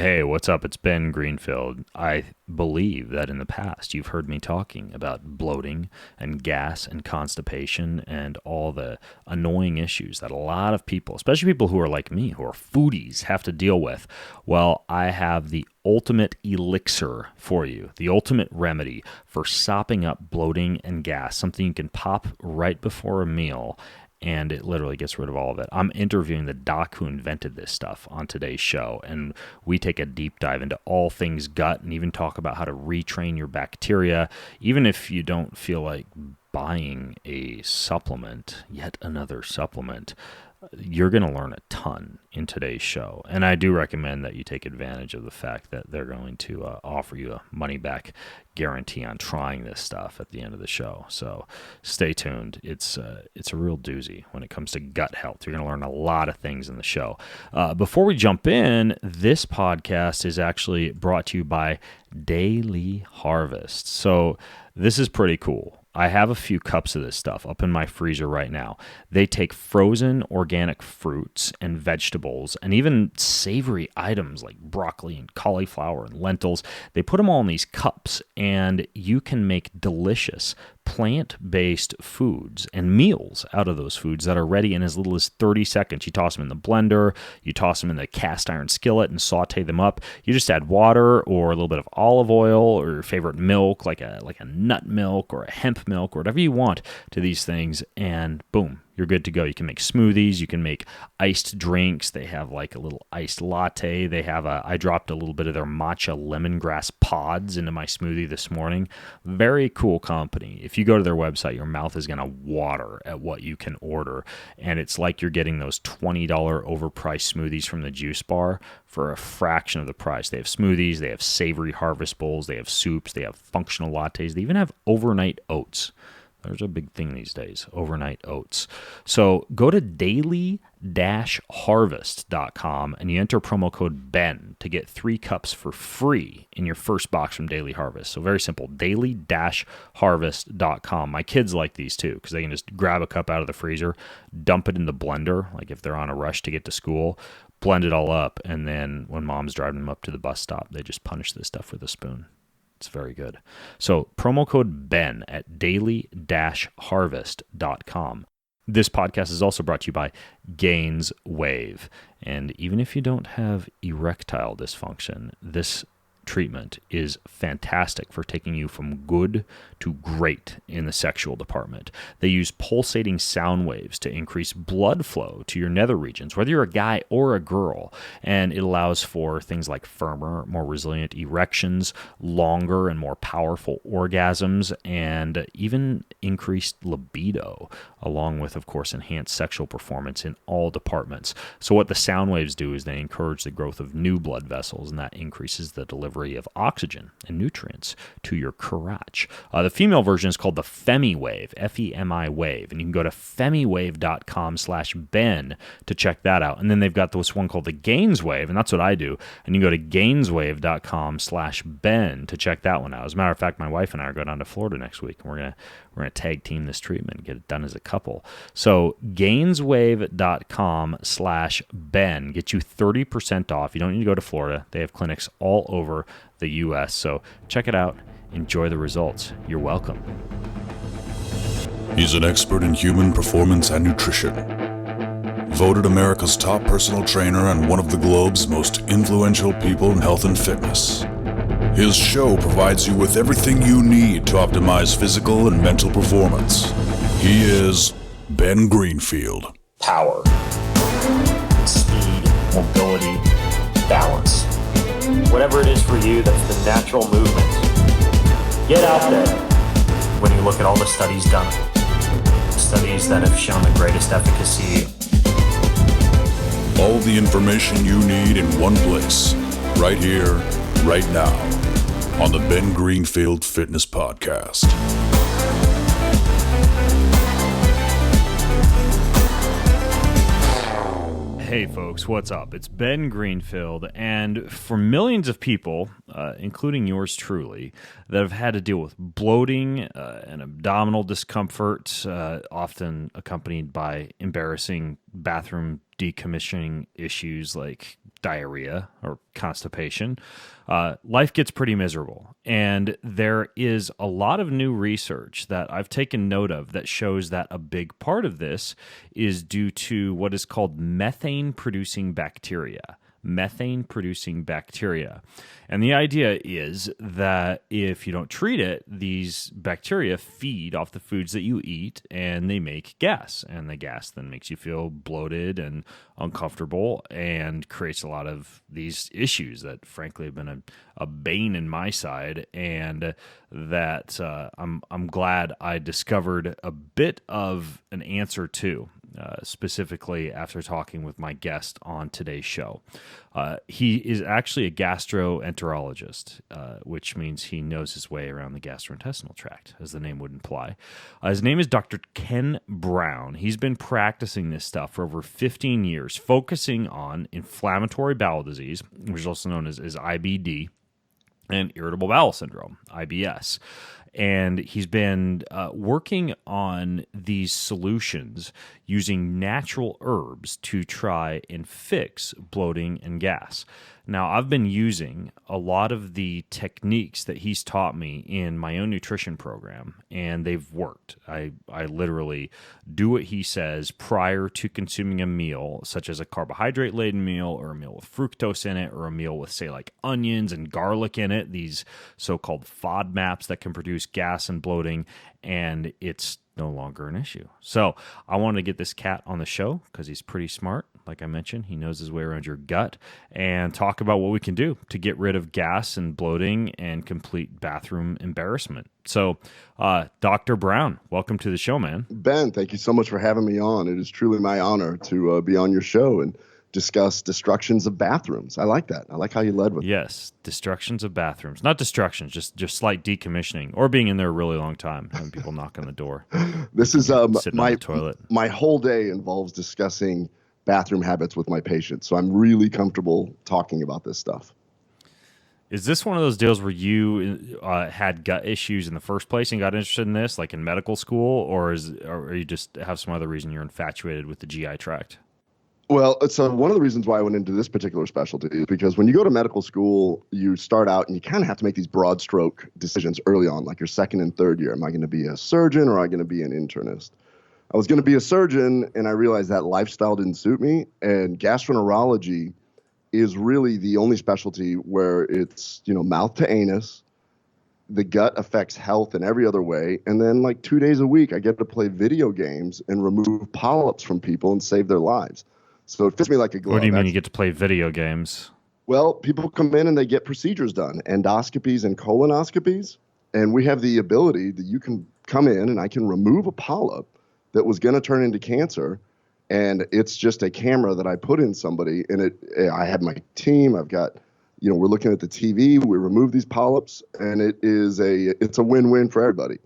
Hey, what's up? It's Ben Greenfield. I believe that in the past you've heard me talking about bloating and gas and constipation and all the annoying issues that a lot of people, especially people who are like me, who are foodies, have to deal with. Well, I have the ultimate elixir for you, the ultimate remedy for sopping up bloating and gas, something you can pop right before a meal and it literally gets rid of all of it. I'm interviewing the doc who invented this stuff on today's show, and we take a deep dive into all things gut and even talk about how to retrain your bacteria, even if you don't feel like buying a supplement, yet another supplement. You're going to learn a ton in today's show. And I do recommend that you take advantage of the fact that they're going to offer you a money-back guarantee on trying this stuff at the end of the show. So stay tuned. It's a real doozy when it comes to gut health. You're going to learn a lot of things in the show. Before we jump in, this podcast is actually brought to you by Daily Harvest. So this is pretty cool. I have a few cups of this stuff up in my freezer right now. They take frozen organic fruits and vegetables and even savory items like broccoli and cauliflower and lentils. They put them all in these cups, and you can make delicious plant-based foods and meals out of those foods that are ready in as little as 30 seconds. You toss them in the blender, you toss them in the cast iron skillet and saute them up. You just add water or a little bit of olive oil or your favorite milk, like a nut milk or a hemp milk or whatever you want to these things, and boom, you're good to go. You can make smoothies. You can make iced drinks. They have like a little iced latte. They have I dropped a little bit of their matcha lemongrass pods into my smoothie this morning. Very cool company. If you go to their website, your mouth is going to water at what you can order. And it's like you're getting those $20 overpriced smoothies from the juice bar for a fraction of the price. They have smoothies. They have savory harvest bowls. They have soups. They have functional lattes. They even have overnight oats. There's a big thing these days, overnight oats. So go to daily-harvest.com and you enter promo code BEN to get 3 cups for free in your first box from Daily Harvest. So very simple, daily-harvest.com. My kids like these too because they can just grab a cup out of the freezer, dump it in the blender, like if they're on a rush to get to school, blend it all up, and then when mom's driving them up to the bus stop, they just punish this stuff with a spoon. It's very good. So promo code BEN at daily-harvest.com. This podcast is also brought to you by Gains Wave. And even if you don't have erectile dysfunction, this treatment is fantastic for taking you from good to great in the sexual department. They use pulsating sound waves to increase blood flow to your nether regions, whether you're a guy or a girl, and it allows for things like firmer, more resilient erections, longer and more powerful orgasms, and even increased libido, along with, of course, enhanced sexual performance in all departments. So what the sound waves do is they encourage the growth of new blood vessels, and that increases the delivery of oxygen and nutrients to your crotch. The female version is called the Femi Wave, F-E-M-I Wave, and you can go to femiwave.com/Ben to check that out. And then they've got this one called the Gains Wave, and that's what I do. And you can go to gainswave.com/Ben to check that one out. As a matter of fact, my wife and I are going down to Florida next week, and we're gonna tag team this treatment and get it done as a couple. So gainswave.com/Ben get you 30% off. You don't need to go to Florida. They have clinics all over the U.S. So check it out. Enjoy the results. You're welcome. He's an expert in human performance and nutrition. Voted America's top personal trainer and one of the globe's most influential people in health and fitness. His show provides you with everything you need to optimize physical and mental performance. He is Ben Greenfield. Power, speed, mobility, balance. Whatever it is for you, that's the natural movement. Get out there. When you look at all the studies done, studies that have shown the greatest efficacy. All the information you need in one place, right here, right now, on the Ben Greenfield Fitness Podcast. Hey folks, what's up? It's Ben Greenfield, and for millions of people, including yours truly, that have had to deal with bloating and abdominal discomfort, often accompanied by embarrassing bathroom decommissioning issues like diarrhea or constipation, life gets pretty miserable. And there is a lot of new research that I've taken note of that shows that a big part of this is due to what is called methane-producing bacteria. Methane-producing bacteria. And the idea is that if you don't treat it, these bacteria feed off the foods that you eat and they make gas. And the gas then makes you feel bloated and uncomfortable and creates a lot of these issues that frankly have been a bane in my side, and that I'm glad I discovered a bit of an answer to. Specifically after talking with my guest on today's show. He is actually a gastroenterologist, which means he knows his way around the gastrointestinal tract, as the name would imply. His name is Dr. Ken Brown. He's been practicing this stuff for over 15 years, focusing on inflammatory bowel disease, which is also known as IBD, and irritable bowel syndrome, IBS. And he's been working on these solutions using natural herbs to try and fix bloating and gas. Now, I've been using a lot of the techniques that he's taught me in my own nutrition program, and they've worked. I literally do what he says prior to consuming a meal, such as a carbohydrate-laden meal or a meal with fructose in it or a meal with, say, like onions and garlic in it, these so-called FODMAPs that can produce gas and bloating, and it's no longer an issue. So I wanted to get this cat on the show because he's pretty smart. Like I mentioned, he knows his way around your gut, and talk about what we can do to get rid of gas and bloating and complete bathroom embarrassment. So, Dr. Brown, welcome to the show, man. Ben, thank you so much for having me on. It is truly my honor to be on your show and discuss destructions of bathrooms. I like that. I like how you led with Yes, destructions of bathrooms. Not destructions, just slight decommissioning or being in there a really long time, having people knock on the door. This is sitting on the toilet. My whole day involves discussing bathroom habits with my patients, so I'm really comfortable talking about this stuff. Is this one of those deals where you had gut issues in the first place and got interested in this, like in medical school, or you just have some other reason you're infatuated with the GI tract? Well, so one of the reasons why I went into this particular specialty is because when you go to medical school, you start out and you kind of have to make these broad stroke decisions early on, like your second and third year. Am I going to be a surgeon or am I going to be an internist? I was going to be a surgeon, and I realized that lifestyle didn't suit me, and gastroenterology is really the only specialty where it's, mouth to anus. The gut affects health in every other way. And then like 2 days a week, I get to play video games and remove polyps from people and save their lives. So it fits me like a glove. What do you mean you get to play video games? Well, people come in and they get procedures done, endoscopies and colonoscopies. And we have the ability that you can come in and I can remove a polyp that was going to turn into cancer. And it's just a camera that I put in somebody, and I have my team. I've got, we're looking at the TV. We remove these polyps, and it's a win-win for everybody.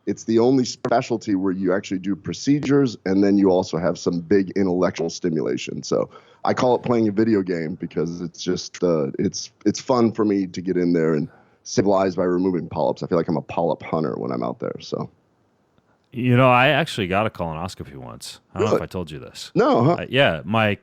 It's the only specialty where you actually do procedures, and then you also have some big intellectual stimulation. So I call it playing a video game because it's just it's fun for me to get in there and save lives by removing polyps. I feel like I'm a polyp hunter when I'm out there. So. I actually got a colonoscopy once. I don't know if I told you this. No, huh? Yeah, my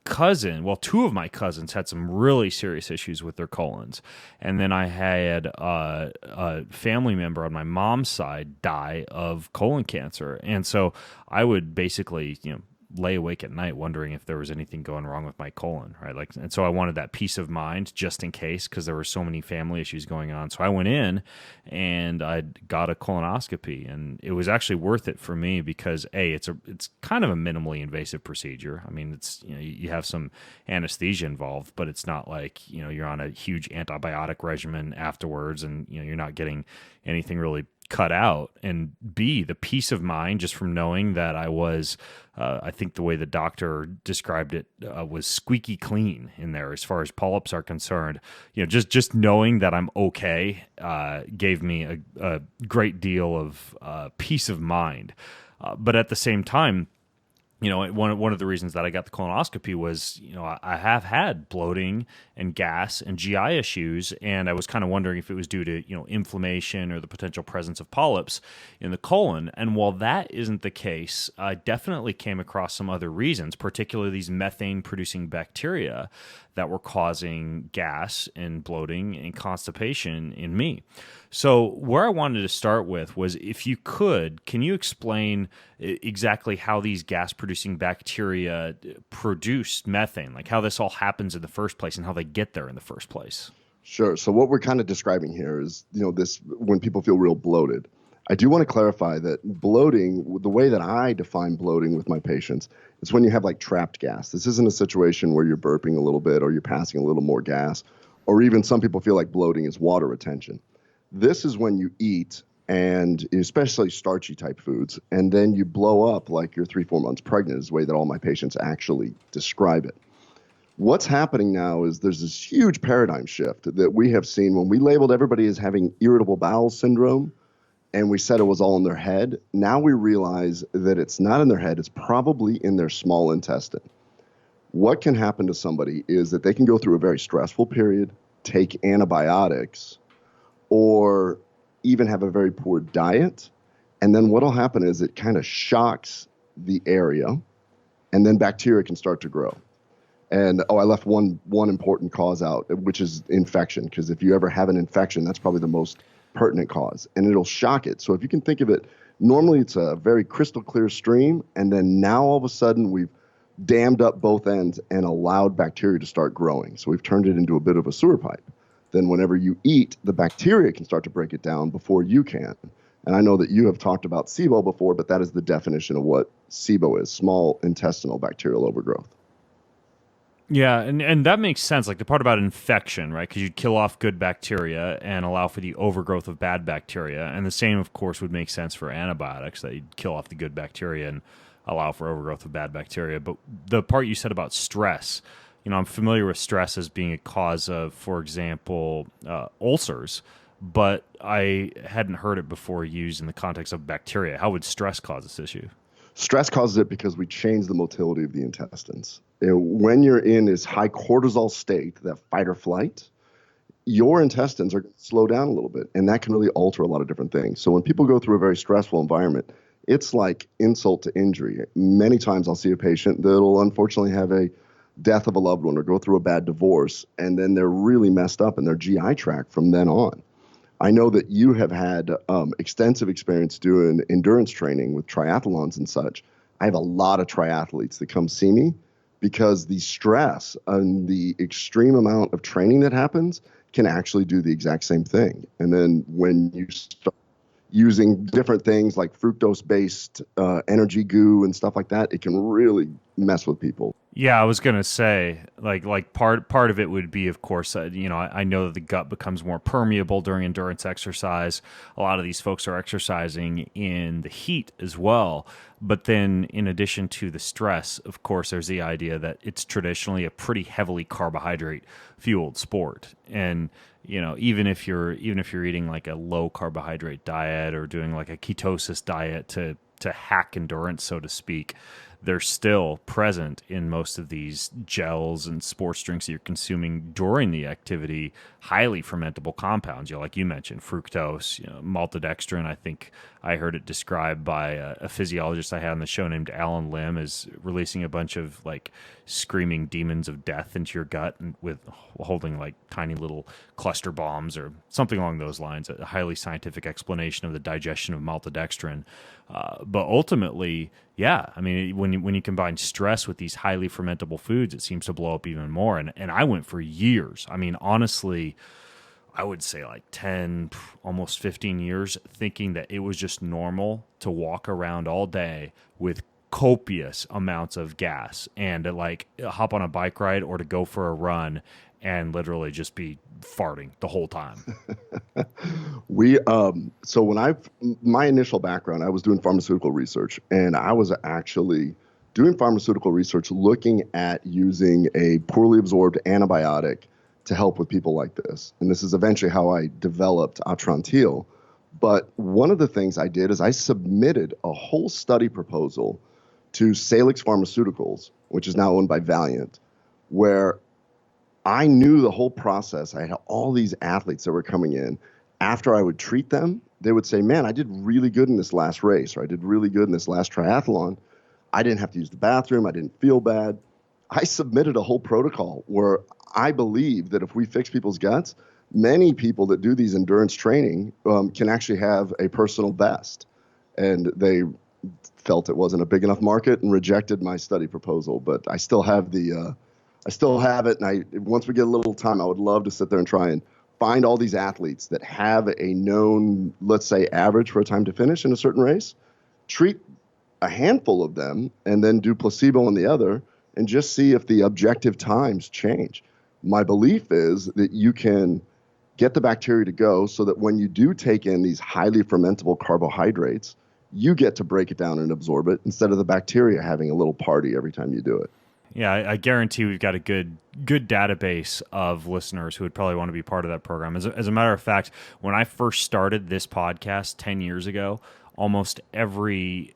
cousin, well, two of my cousins had some really serious issues with their colons. And then I had a family member on my mom's side die of colon cancer. And so I would basically, lay awake at night wondering if there was anything going wrong with my colon, right? And so I wanted that peace of mind just in case, because there were so many family issues going on. So I went in and I got a colonoscopy, and it was actually worth it for me because it's kind of a minimally invasive procedure. I mean, it's you have some anesthesia involved, but it's not like you're on a huge antibiotic regimen afterwards, and you're not getting anything really cut out. And B, the peace of mind just from knowing that I was, I think the way the doctor described it was squeaky clean in there as far as polyps are concerned. Just knowing that I'm okay gave me a great deal of peace of mind. But at the same time, one of the reasons that I got the colonoscopy was, I have had bloating and gas and GI issues, and I was kind of wondering if it was due to, inflammation or the potential presence of polyps in the colon. And while that isn't the case, I definitely came across some other reasons, particularly these methane-producing bacteria that were causing gas and bloating and constipation in me. So where I wanted to start with was, if you could, can you explain exactly how these gas-producing bacteria produce methane, like how this all happens in the first place and how they get there in the first place? Sure. So what we're kind of describing here is, this when people feel real bloated. I do want to clarify that bloating, the way that I define bloating with my patients, is when you have like trapped gas. This isn't a situation where you're burping a little bit or you're passing a little more gas, or even some people feel like bloating is water retention. This is when you eat, and especially starchy type foods, and then you blow up like you're 3-4 months pregnant, is the way that all my patients actually describe it. What's happening now is there's this huge paradigm shift that we have seen when we labeled everybody as having irritable bowel syndrome, and we said it was all in their head. Now we realize that it's not in their head, it's probably in their small intestine. What can happen to somebody is that they can go through a very stressful period, take antibiotics, or even have a very poor diet. And then what'll happen is it kind of shocks the area, and then bacteria can start to grow. And I left one important cause out, which is infection, because if you ever have an infection, that's probably the most pertinent cause, and it'll shock it. So if you can think of it, normally it's a very crystal clear stream, and then now all of a sudden we've dammed up both ends and allowed bacteria to start growing. So we've turned it into a bit of a sewer pipe. Then whenever you eat, the bacteria can start to break it down before you can. And I know that you have talked about SIBO before, but that is the definition of what SIBO is, small intestinal bacterial overgrowth. Yeah, and that makes sense, like the part about infection, right? Because you'd kill off good bacteria and allow for the overgrowth of bad bacteria. And the same, of course, would make sense for antibiotics, that you'd kill off the good bacteria and allow for overgrowth of bad bacteria. But the part you said about stress, I'm familiar with stress as being a cause of, for example, ulcers, but I hadn't heard it before used in the context of bacteria. How would stress cause this issue? Stress causes it because we change the motility of the intestines. When you're in this high cortisol state, that fight or flight, your intestines are going to slow down a little bit, and that can really alter a lot of different things. So when people go through a very stressful environment, it's like insult to injury. Many times I'll see a patient that'll unfortunately have a death of a loved one or go through a bad divorce, and then they're really messed up in their GI tract from then on. I know that you have had extensive experience doing endurance training with triathlons and such. I have a lot of triathletes that come see me because the stress and the extreme amount of training that happens can actually do the exact same thing. And then when you start using different things like fructose-based energy goo and stuff like that, it can really mess with people. Yeah, I was gonna say, like part of it would be, of course, I know that the gut becomes more permeable during endurance exercise. A lot of these folks are exercising in the heat as well. But then, in addition to the stress, of course, there's the idea that it's traditionally a pretty heavily carbohydrate fueled sport, and even if you're eating like a low carbohydrate diet or doing like a ketosis diet to hack endurance, so to speak, they're still present in most of these gels and sports drinks that you're consuming during the activity, highly fermentable compounds, like you mentioned, fructose, maltodextrin. I think I heard it described by a physiologist I had on the show named Alan Lim as releasing a bunch of like screaming demons of death into your gut, and with holding like tiny little cluster bombs or something along those lines, a highly scientific explanation of the digestion of maltodextrin. But ultimately, yeah, I mean, when you combine stress with these highly fermentable foods, it seems to blow up even more. And I went for years. I mean, honestly, I would say like 10, almost 15 years, thinking that it was just normal to walk around all day with copious amounts of gas and to like hop on a bike ride or to go for a run and literally just be farting the whole time. So when my initial background, I was doing pharmaceutical research, and I was actually doing pharmaceutical research looking at using a poorly absorbed antibiotic to help with people like this. And this is eventually how I developed Atrantil. But one of the things I did is I submitted a whole study proposal to Salix Pharmaceuticals, which is now owned by Valiant, where I knew the whole process. I had all these athletes that were coming in. After I would treat them, they would say, man, I did really good in this last race, or I did really good in this last triathlon. I didn't have to use the bathroom. I didn't feel bad. I submitted a whole protocol where I believe that if we fix people's guts, many people that do these endurance training can actually have a personal best. And they felt it wasn't a big enough market and rejected my study proposal. But I still have it. And once we get a little time, I would love to sit there and try and find all these athletes that have a known, let's say, average for a time to finish in a certain race, treat a handful of them, and then do placebo on the other, and just see if the objective times change. My belief is that you can get the bacteria to go so that when you do take in these highly fermentable carbohydrates, you get to break it down and absorb it instead of the bacteria having a little party every time you do it. Yeah, I guarantee we've got a good database of listeners who would probably want to be part of that program. As a matter of fact, when I first started this podcast 10 years ago, almost every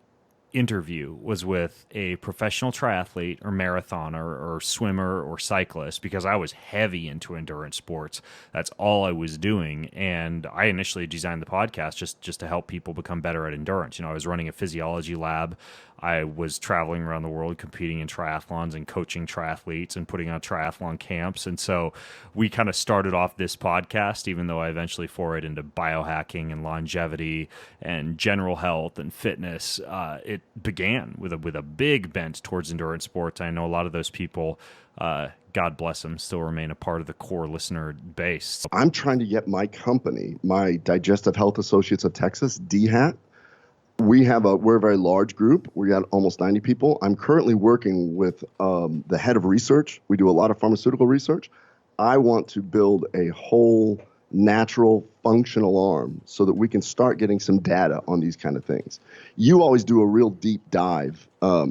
interview was with a professional triathlete or marathoner or swimmer or cyclist, because I was heavy into endurance sports. That's all I was doing. And I initially designed the podcast just to help people become better at endurance. I was running a physiology lab. I was traveling around the world competing in triathlons and coaching triathletes and putting on triathlon camps. And so we kind of started off this podcast, even though I eventually forayed into biohacking and longevity and general health and fitness. It began with a big bent towards endurance sports. I know a lot of those people, God bless them, still remain a part of the core listener base. I'm trying to get my company, my Digestive Health Associates of Texas, DHAT. We're a very large group. We got almost 90 people. I'm currently working with the head of research. We do a lot of pharmaceutical research. I want to build a whole natural functional arm so that we can start getting some data on these kind of things. You always do a real deep dive. I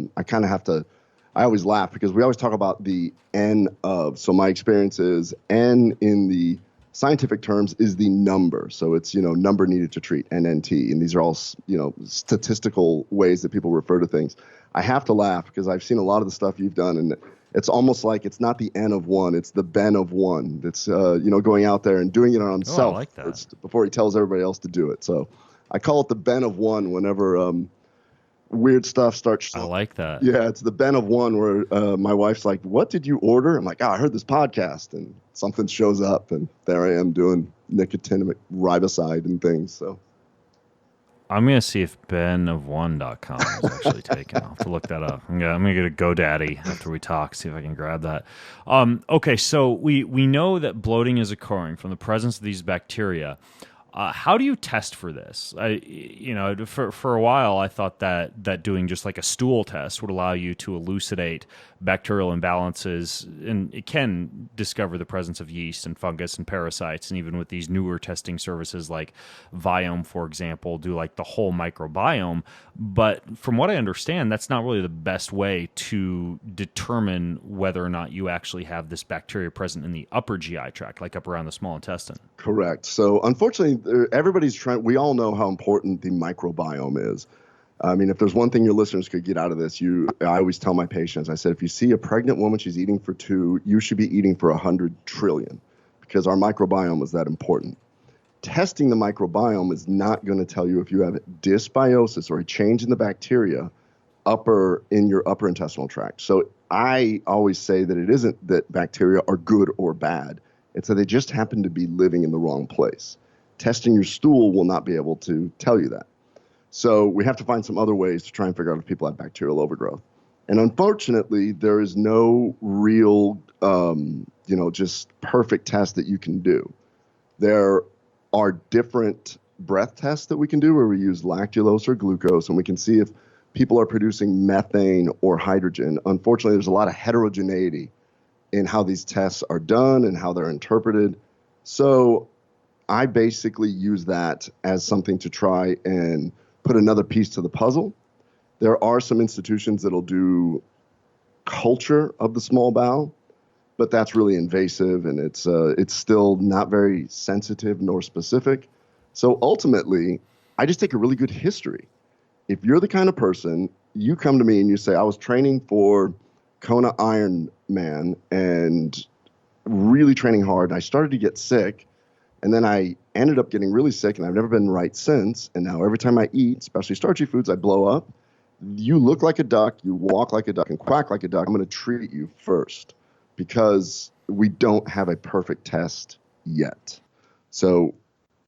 always laugh because we always talk about the N of. So my experience is N in the scientific terms is the number. So it's, number needed to treat, NNT. And these are all, statistical ways that people refer to things. I have to laugh because I've seen a lot of the stuff you've done, and it's almost like it's not the N of one, it's the Ben of one. That's, going out there and doing it on himself like that. first before he tells everybody else to do it. So I call it the Ben of one whenever weird stuff starts. I like that. Yeah, it's the Ben of one where my wife's like, what did you order? I'm like, I heard this podcast, and something shows up, and there I am doing nicotinic riboside and things. So I'm going to see if benofone.com is actually taken. I'll have to look that up. I'm going to get a GoDaddy after we talk, see if I can grab that. Okay, so we know that bloating is occurring from the presence of these bacteria. How do you test for this? For a while, I thought that doing just like a stool test would allow you to elucidate bacterial imbalances, and it can discover the presence of yeast and fungus and parasites. And even with these newer testing services like Viome, for example, do like the whole microbiome. But from what I understand, that's not really the best way to determine whether or not you actually have this bacteria present in the upper GI tract, like up around the small intestine. Correct. So unfortunately, everybody's we all know how important the microbiome is. I mean, if there's one thing your listeners could get out of this, I always tell my patients, I said, if you see a pregnant woman, she's eating for 2, you should be eating for 100 trillion, because our microbiome is that important. Testing the microbiome is not going to tell you if you have dysbiosis or a change in the bacteria in your upper intestinal tract. So I always say that it isn't that bacteria are good or bad. It's that they just happen to be living in the wrong place. Testing your stool will not be able to tell you that. So we have to find some other ways to try and figure out if people have bacterial overgrowth. And unfortunately, there is no real, just perfect test that you can do. There are different breath tests that we can do where we use lactulose or glucose, and we can see if people are producing methane or hydrogen. Unfortunately, there's a lot of heterogeneity in how these tests are done and how they're interpreted. So I basically use that as something to try and put another piece to the puzzle. There are some institutions that'll do culture of the small bowel, but that's really invasive, and it's still not very sensitive nor specific. So ultimately, I just take a really good history. If you're the kind of person you come to me and you say, I was training for Kona Ironman and really training hard. And I started to get sick. And then I ended up getting really sick, and I've never been right since. And now every time I eat, especially starchy foods, I blow up. You look like a duck, you walk like a duck, and quack like a duck. I'm going to treat you first because we don't have a perfect test yet. So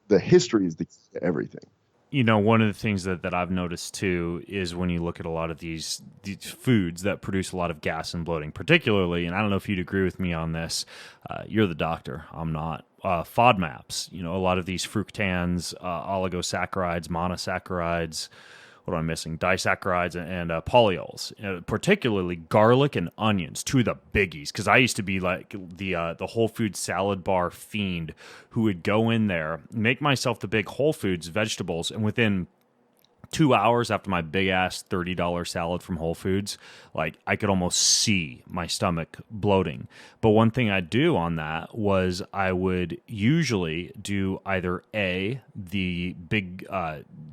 the history is the key to everything. You know, one of the things that I've noticed too is when you look at a lot of these foods that produce a lot of gas and bloating, particularly, and I don't know if you'd agree with me on this, you're the doctor, I'm not, FODMAPs, you know, a lot of these fructans, oligosaccharides, monosaccharides, what am I missing? Disaccharides and polyols, particularly garlic and onions, two of the biggies. Because I used to be like the Whole Foods salad bar fiend who would go in there, make myself the big Whole Foods vegetables, and within 2 hours after my big ass $30 salad from Whole Foods, like I could almost see my stomach bloating. But one thing I'd do on that was I would usually do either the big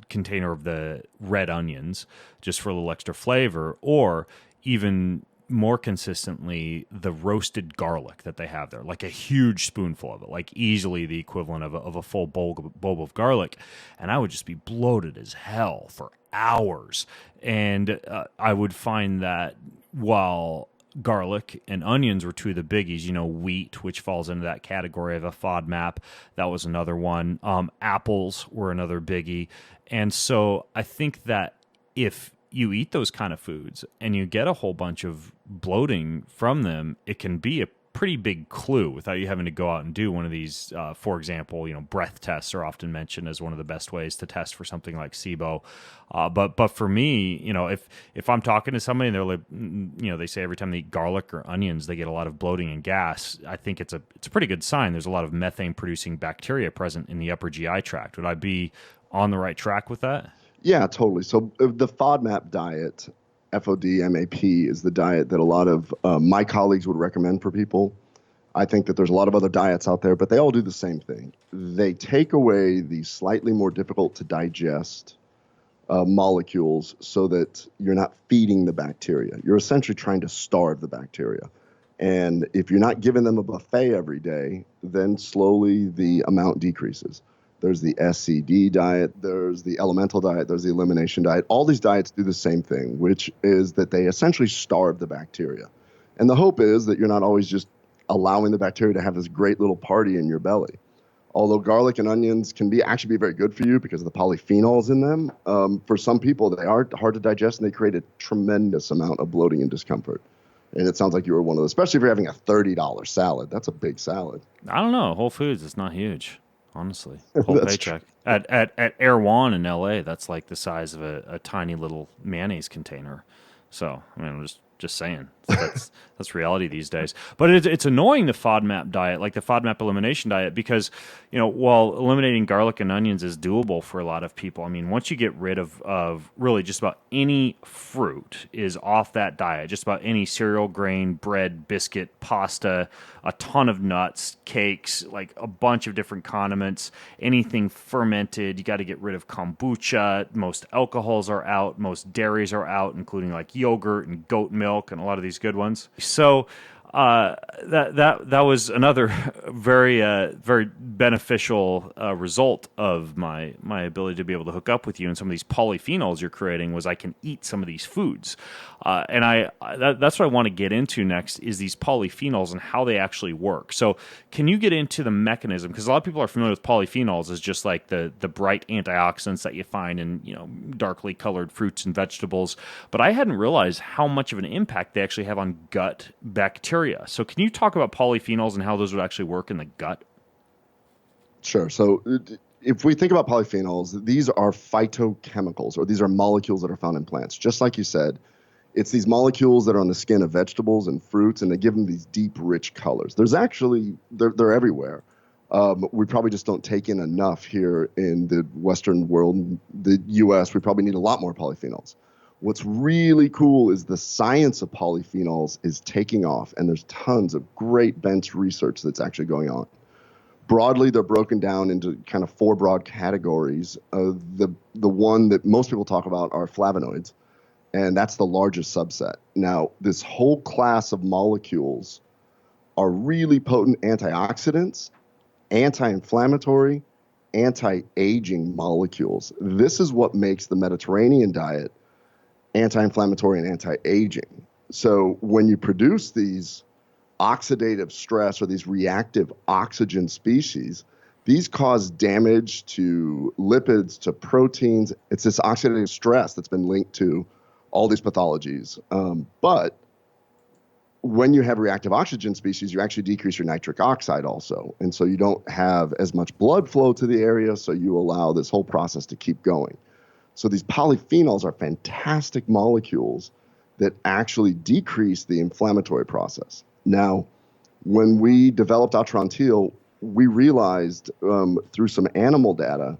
container of the red onions just for a little extra flavor, or even more consistently the roasted garlic that they have there, like a huge spoonful of it, like easily the equivalent of a full bowl of garlic. And I would just be bloated as hell for hours. And I would find that while garlic and onions were two of the biggies, you know, wheat, which falls into that category of a FODMAP, that was another one. Apples were another biggie. And so I think that if you eat those kind of foods and you get a whole bunch of bloating from them, it can be a pretty big clue without you having to go out and do one of these. For example, you know, breath tests are often mentioned as one of the best ways to test for something like SIBO. But for me, you know, if I'm talking to somebody and they're like, you know, they say every time they eat garlic or onions, they get a lot of bloating and gas, I think it's a pretty good sign. There's a lot of methane producing bacteria present in the upper GI tract. Would I be on the right track with that? Yeah, totally. So the FODMAP diet, FODMAP, is the diet that a lot of my colleagues would recommend for people. I think that there's a lot of other diets out there, but they all do the same thing. They take away the slightly more difficult to digest molecules so that you're not feeding the bacteria. You're essentially trying to starve the bacteria. And if you're not giving them a buffet every day, then slowly the amount decreases. There's the SCD diet, there's the elemental diet, there's the elimination diet. All these diets do the same thing, which is that they essentially starve the bacteria. And the hope is that you're not always just allowing the bacteria to have this great little party in your belly. Although garlic and onions can actually be very good for you because of the polyphenols in them, for some people they are hard to digest and they create a tremendous amount of bloating and discomfort. And it sounds like you were one of those, especially if you're having a $30 salad. That's a big salad. I don't know. Whole Foods, it's not huge. Honestly, whole paycheck at Air One in LA. That's like the size of a tiny little mayonnaise container. So I mean, I'm just saying that's reality these days. But it's annoying, the FODMAP diet, like the FODMAP elimination diet, because you know, while eliminating garlic and onions is doable for a lot of people, I mean, once you get rid of really just about any fruit is off that diet, just about any cereal, grain, bread, biscuit, pasta, a ton of nuts, cakes, like a bunch of different condiments, anything fermented, you got to get rid of kombucha. Most alcohols are out, most dairies are out, including like yogurt and goat milk and a lot of these good ones. So that was another very very beneficial result of my ability to be able to hook up with you, and some of these polyphenols you're creating was I can eat some of these foods, and that's what I want to get into next is these polyphenols and how they actually work. So can you get into the mechanism, because a lot of people are familiar with polyphenols as just like the bright antioxidants that you find in, you know, darkly colored fruits and vegetables, but I hadn't realized how much of an impact they actually have on gut bacteria. So can you talk about polyphenols and how those would actually work in the gut? Sure. So if we think about polyphenols, these are phytochemicals, or these are molecules that are found in plants. Just like you said, it's these molecules that are on the skin of vegetables and fruits, and they give them these deep, rich colors. There's actually, they're everywhere. We probably just don't take in enough here in the Western world, the U.S. We probably need a lot more polyphenols. What's really cool is the science of polyphenols is taking off, and there's tons of great bench research that's actually going on. Broadly, they're broken down into kind of four broad categories. The one that most people talk about are flavonoids, And that's the largest subset. Now, this whole class of molecules are really potent antioxidants, anti-inflammatory, anti-aging molecules. This is what makes the Mediterranean diet anti-inflammatory and anti-aging. So when you produce these oxidative stress or these reactive oxygen species, these cause damage to lipids, to proteins. It's this oxidative stress that's been linked to all these pathologies. But when you have reactive oxygen species, you actually decrease your nitric oxide also. And so you don't have as much blood flow to the area, so you allow this whole process to keep going. So these polyphenols are fantastic molecules that actually decrease the inflammatory process. Now, when we developed Atrantil, we realized through some animal data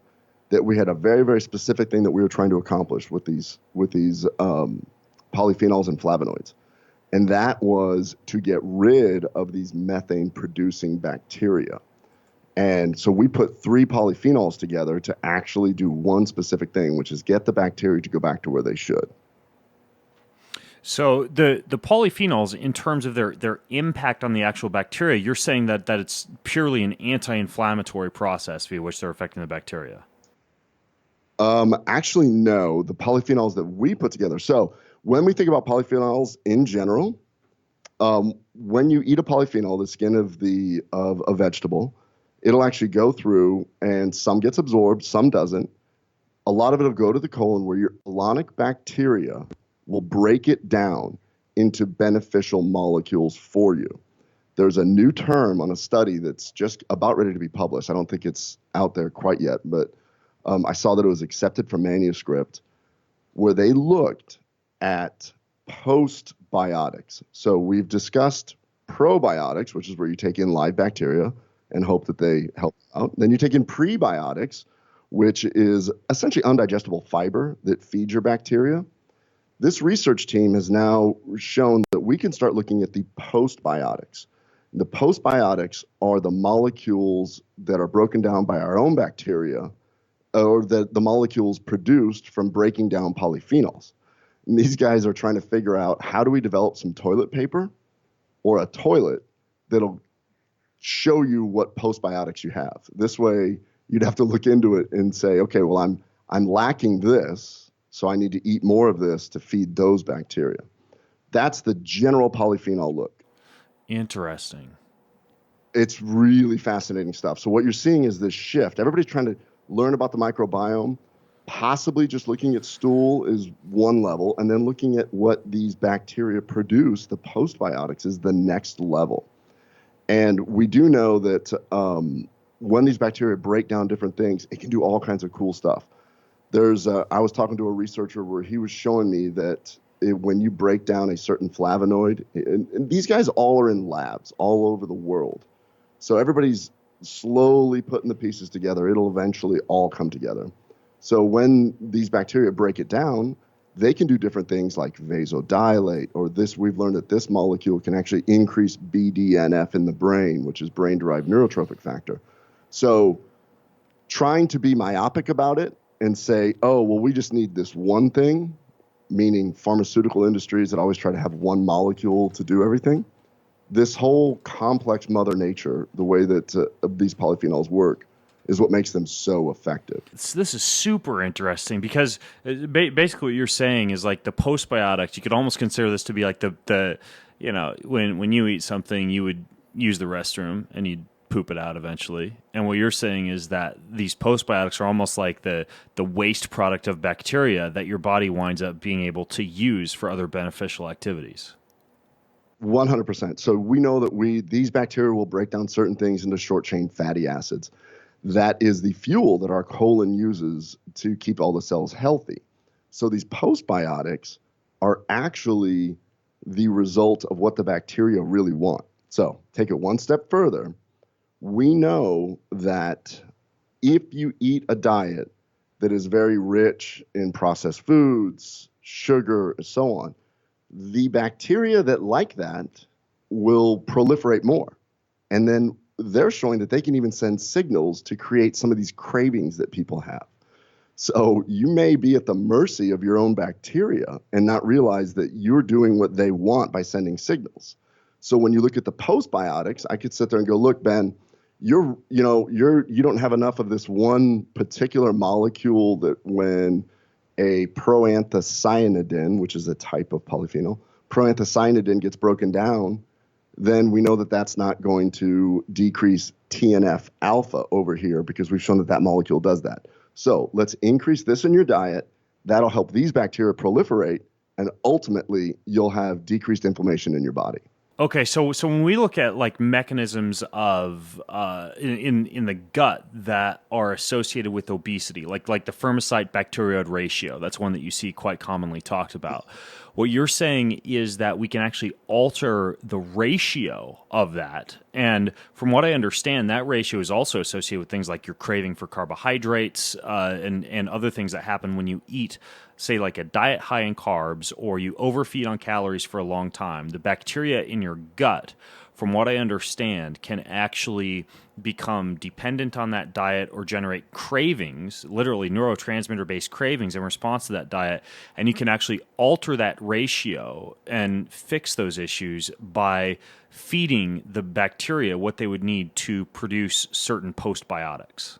that we had a very, very specific thing that we were trying to accomplish with these polyphenols and flavonoids. And that was to get rid of these methane-producing bacteria. And so we put 3 polyphenols together to actually do one specific thing, which is get the bacteria to go back to where they should. So the polyphenols, in terms of their impact on the actual bacteria, you're saying that it's purely an anti-inflammatory process via which they're affecting the bacteria? Actually, no. The polyphenols that we put together. So when we think about polyphenols in general, when you eat a polyphenol, the skin of a vegetable, it'll actually go through, and some gets absorbed, some doesn't. A lot of it will go to the colon, where your colonic bacteria will break it down into beneficial molecules for you. There's a new term on a study that's just about ready to be published. I don't think it's out there quite yet, but I saw that it was accepted for manuscript, where they looked at postbiotics. So we've discussed probiotics, which is where you take in live bacteria and hope that they help out. Then you take in prebiotics, which is essentially undigestible fiber that feeds your bacteria. This research team has now shown that we can start looking at the postbiotics. The postbiotics are the molecules that are broken down by our own bacteria, or the molecules produced from breaking down polyphenols. And these guys are trying to figure out, how do we develop some toilet paper or a toilet that'll show you what postbiotics you have. This way, you'd have to look into it and say, okay, well, I'm lacking this, so I need to eat more of this to feed those bacteria. That's the general polyphenol look. Interesting. It's really fascinating stuff. So what you're seeing is this shift. Everybody's trying to learn about the microbiome. Possibly just looking at stool is one level, and then looking at what these bacteria produce, the postbiotics, is the next level. And we do know that when these bacteria break down different things, it can do all kinds of cool stuff. I was talking to a researcher where he was showing me that when you break down a certain flavonoid, and these guys all are in labs all over the world. So everybody's slowly putting the pieces together. It'll eventually all come together. So when these bacteria break it down, they can do different things like vasodilate, or we've learned that this molecule can actually increase BDNF in the brain, which is brain-derived neurotrophic factor. So trying to be myopic about it and say, oh, well, we just need this one thing, meaning pharmaceutical industries that always try to have one molecule to do everything. This whole complex mother nature, the way that these polyphenols work, is what makes them so effective. This is super interesting, because basically what you're saying is like the postbiotics, you could almost consider this to be like the when you eat something, you would use the restroom and you'd poop it out eventually. And what you're saying is that these postbiotics are almost like the waste product of bacteria that your body winds up being able to use for other beneficial activities. 100%. So we know that these bacteria will break down certain things into short-chain fatty acids. That is the fuel that our colon uses to keep all the cells healthy. So these postbiotics are actually the result of what the bacteria really want. So take it one step further. We know that if you eat a diet that is very rich in processed foods, sugar, and so on, the bacteria that like that will proliferate more. And then they're showing that they can even send signals to create some of these cravings that people have. So you may be at the mercy of your own bacteria and not realize that you're doing what they want by sending signals. So when you look at the postbiotics, I could sit there and go, look, Ben, you don't have enough of this one particular molecule that when a proanthocyanidin, which is a type of polyphenol, proanthocyanidin gets broken down, then we know that that's not going to decrease TNF alpha over here because we've shown that that molecule does that. So let's increase this in your diet. That'll help these bacteria proliferate, and ultimately you'll have decreased inflammation in your body. Okay, so when we look at like mechanisms of in the gut that are associated with obesity, like the firmicide bacteroid ratio, that's one that you see quite commonly talked about. What you're saying is that we can actually alter the ratio of that, and from what I understand, that ratio is also associated with things like your craving for carbohydrates and other things that happen when you eat, say, like a diet high in carbs, or you overfeed on calories for a long time. The bacteria in your gut, from what I understand, can actually become dependent on that diet or generate cravings, literally neurotransmitter-based cravings in response to that diet. And you can actually alter that ratio and fix those issues by feeding the bacteria what they would need to produce certain postbiotics.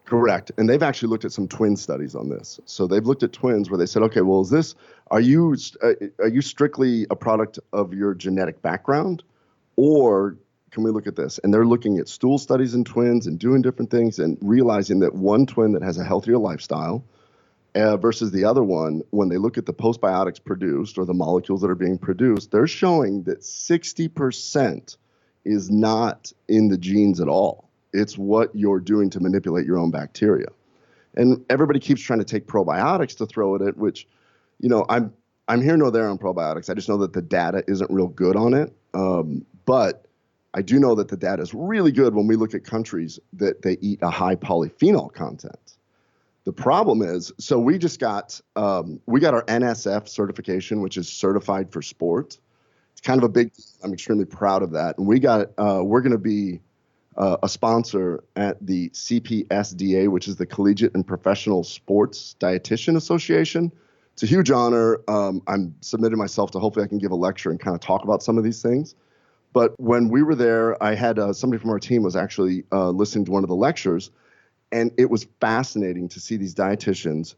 Correct. And they've actually looked at some twin studies on this. So they've looked at twins where they said, okay, well, are you strictly a product of your genetic background, or can we look at this? And they're looking at stool studies in twins and doing different things and realizing that one twin that has a healthier lifestyle versus the other one, when they look at the postbiotics produced or the molecules that are being produced, they're showing that 60% is not in the genes at all. It's what you're doing to manipulate your own bacteria. And everybody keeps trying to take probiotics to throw at it, which, I'm here nor there on probiotics. I just know that the data isn't real good on it. But I do know that the data is really good when we look at countries that they eat a high polyphenol content. The problem is, so we got our NSF certification, which is certified for sport. It's kind of a big deal. I'm extremely proud of that. And we're going to be a sponsor at the CPSDA, which is the Collegiate and Professional Sports Dietitian Association. It's a huge honor. I'm submitting myself to hopefully I can give a lecture and kind of talk about some of these things. But when we were there, I had somebody from our team was actually listening to one of the lectures, and it was fascinating to see these dietitians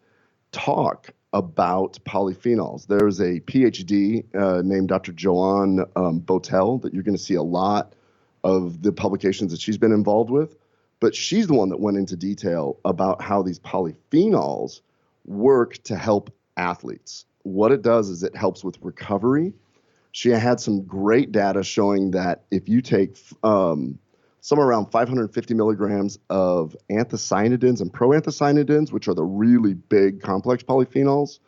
talk about polyphenols. There's a PhD named Dr. Joanne Botel that you're going to see a lot of the publications that she's been involved with, but she's the one that went into detail about how these polyphenols work to help athletes. What it does is it helps with recovery. She had some great data showing that if you take somewhere around 550 milligrams of anthocyanidins and proanthocyanidins, which are the really big complex polyphenols,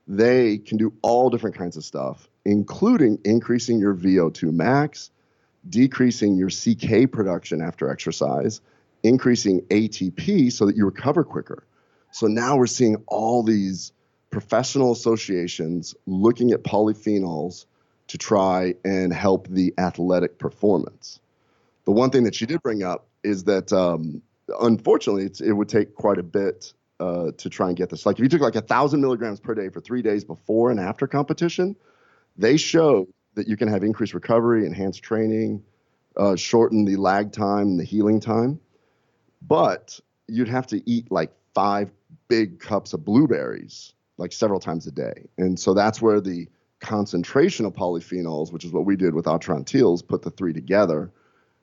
they can do all different kinds of stuff, including increasing your VO2 max, decreasing your CK production after exercise, increasing ATP so that you recover quicker. So now we're seeing all these professional associations looking at polyphenols to try and help the athletic performance. The one thing that she did bring up is that, unfortunately, it would take quite a bit to try and get this. Like if you took like 1,000 milligrams per day for 3 days before and after competition, they showed that you can have increased recovery, enhanced training, shorten the lag time and the healing time. But you'd have to eat like 5 big cups of blueberries like several times a day. And so that's where the concentration of polyphenols, which is what we did with Atrantil's, put the 3 together,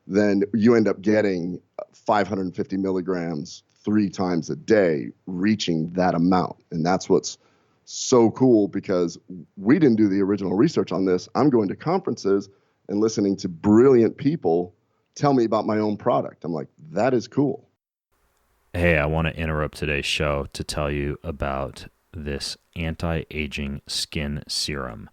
then you end up getting 550 milligrams 3 times a day, reaching that amount. And that's what's so cool, because we didn't do the original research on this. I'm going to conferences and listening to brilliant people tell me about my own product. I'm like, that is cool. Hey, I want to interrupt today's show to tell you about this anti-aging skin serum.